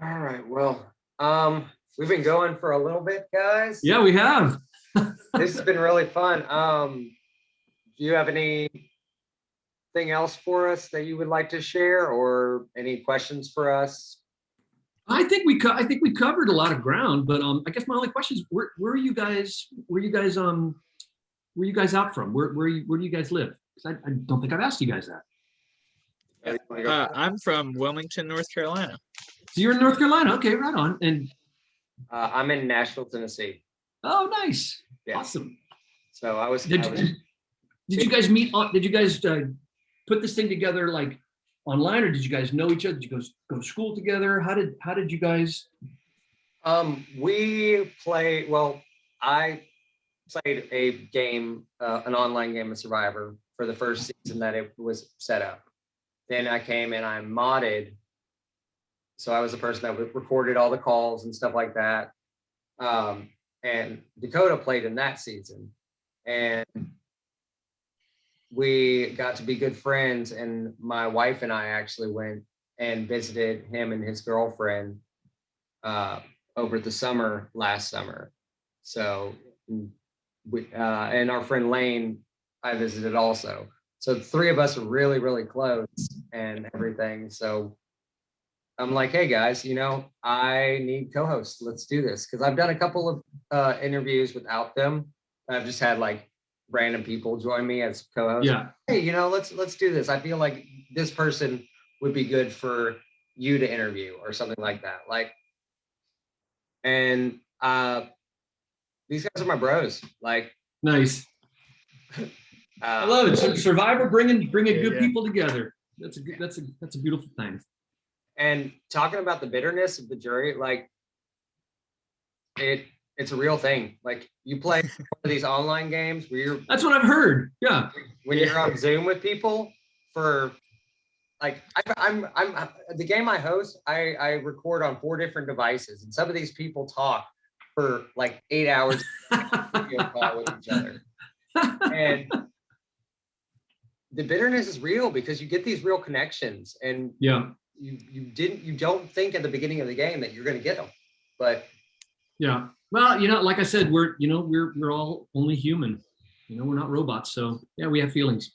All right. Well, we've been going for a little bit, guys. Yeah, we have. This has been really fun. Do you have anything else for us that you would like to share, or any questions for us? I think we covered a lot of ground, but I guess my only question is, where are you guys? Where you guys out from? Where do you guys live? Because I don't think I've asked you guys that. I'm from Wilmington, North Carolina. So you're in North Carolina, okay, right on. And I'm in Nashville, Tennessee. oh, nice, Yeah. awesome. So I was. Did you guys meet? Did you guys put this thing together like online, or did you guys know each other? Did you go to school together? How did you guys? We play. Well, I played a game, an online game of Survivor for the first season that it was set up. Then I came and I modded. So I was the person that recorded all the calls and stuff like that. And Dakota played in that season. And we got to be good friends. And my wife and I actually went and visited him and his girlfriend over the last summer. So and our friend Lane, I visited also. So the three of us are really, really close and everything. So I'm like, hey guys, I need co-hosts. Let's do this. Because I've done a couple of interviews without them. I've just had like random people join me as co-hosts. Yeah. Hey, let's do this. I feel like this person would be good for you to interview or something like that. And these guys are my bros. Nice. I love it. So Survivor bringing good people together. That's a beautiful thing. And talking about the bitterness of the jury, it's a real thing. You play one of these online games where that's what I've heard. Yeah. When you're on Zoom with people for I'm the game I host, I record on 4 different devices, and some of these people talk for 8 hours video call with each other. And the bitterness is real because you get these real connections, and yeah. You don't think at the beginning of the game that you're going to get them, but yeah. Well, like I said, we're all only human. We're not robots, so yeah, we have feelings.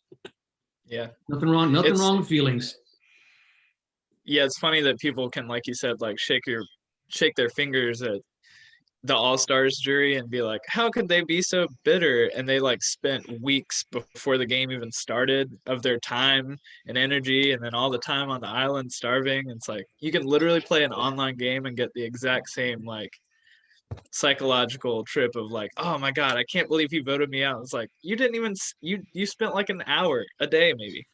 Yeah. Nothing wrong with feelings. Yeah, it's funny that people can, like you said, shake their fingers at the All-Stars jury and be like, how could they be so bitter? And they spent weeks before the game even started of their time and energy, and then all the time on the island starving. It's you can literally play an online game and get the exact same psychological trip of oh my god, I can't believe he voted me out. It's you didn't even you spent an hour a day maybe.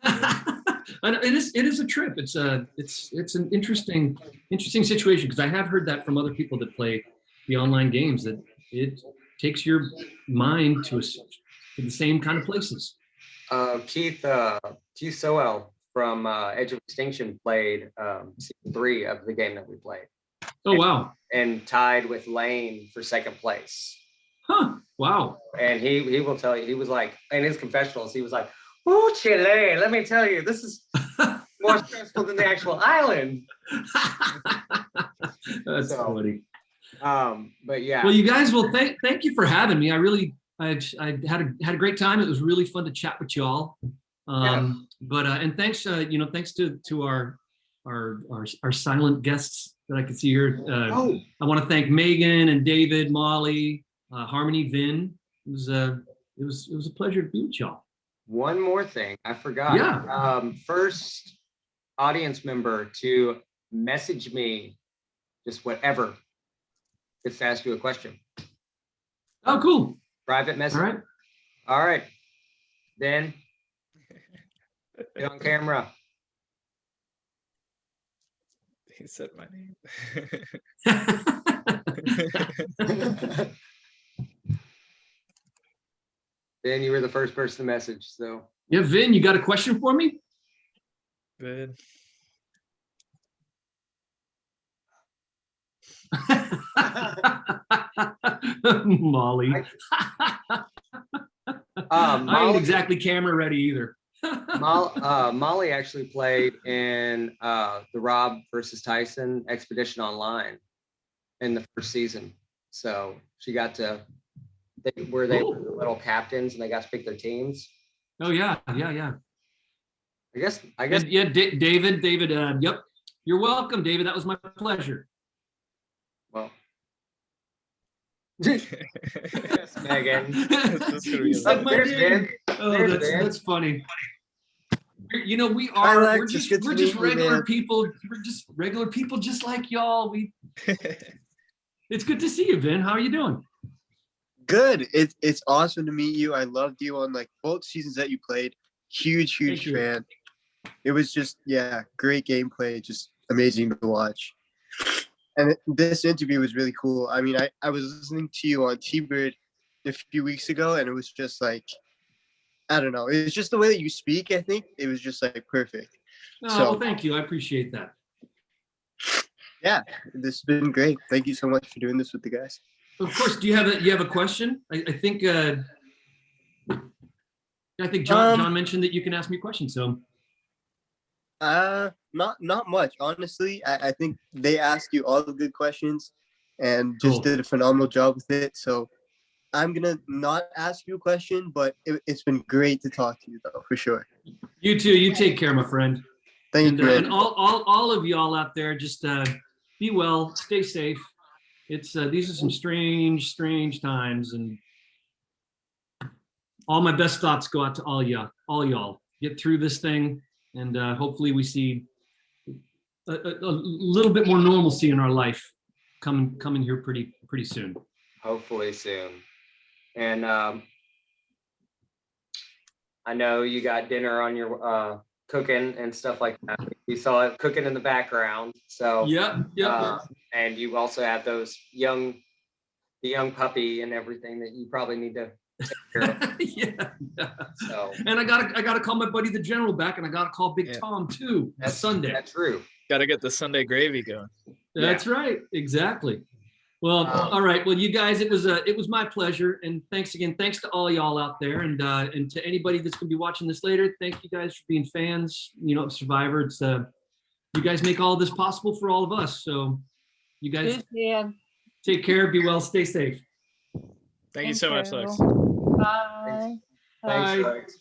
It is a trip. It's an interesting situation, because I have heard that from other people that play the online games, that it takes your mind to the same kind of places. Keith Sowell from Edge of Extinction played season 3 of the game that we played. Oh, wow. And tied with Lane for second place. Huh. Wow. And he will tell you, he was like, in his confessionals, he was like, "Oh, Chile, let me tell you, this is more stressful than the actual island." That's funny. But yeah. Well, you guys, thank you for having me. I had a great time. It was really fun to chat with y'all. But and thanks to our silent guests that I could see here. I want to thank Megan and David, Molly, Harmony, Vin. It was a pleasure to be with y'all. One more thing I forgot. Yeah. First audience member to message me, just whatever, just to ask you a question. Oh, cool. Private message. All right. Then get on camera. He said my name. Then you were the first person to message. So yeah, Vin, you got a question for me? Good. Molly. I ain't exactly camera ready either. Molly actually played in the Rob versus Tyson Expedition Online in the first season. So she got to they were the little captains and they got to pick their teams. Oh yeah. I guess. Yeah, David. Yep. You're welcome, David. That was my pleasure. Well. Yes, Megan. That's funny. You know, we're just regular people. We're just regular people just like y'all. It's good to see you, Vin. How are you doing? Good. It's awesome to meet you. I loved you on like both seasons that you played. Huge fan. It was just great gameplay, just amazing to watch. And this interview was really cool. I mean, I was listening to you on T-Bird a few weeks ago, and it was just like, I don't know. It was just the way that you speak, I think. It was just like perfect. Well, thank you. I appreciate that. Yeah, this has been great. Thank you so much for doing this with the guys. Of course. Do you have a question? I think John mentioned that you can ask me questions. So. Not much, honestly. I think they asked you all the good questions and just did a phenomenal job with it. So I'm gonna not ask you a question, but it's been great to talk to you though, for sure. You too. You take care, my friend. Thank you. And all of y'all out there, just be well, stay safe. It's these are some strange times, and all my best thoughts go out to all y'all. Get through this thing. And hopefully we see a little bit more normalcy in our life coming here pretty soon. Hopefully soon. And I know you got dinner on your cooking and stuff like that. We saw it cooking in the background. So yeah. And you also have the young puppy and everything that you probably need to take care of. Yeah. So, and I gotta call my buddy the general back, and I gotta call Big Tom too. That's Sunday. That's true. Gotta get the Sunday gravy going. That's right. Exactly. Well, all right. Well, you guys, it was my pleasure, and thanks again. Thanks to all y'all out there, and to anybody that's gonna be watching this later. Thank you guys for being fans. You know, Survivor. It's you guys make all this possible for all of us. So, you guys take care. Be well. Stay safe. Thank you so much, Lex. Bye. Thanks, Lex.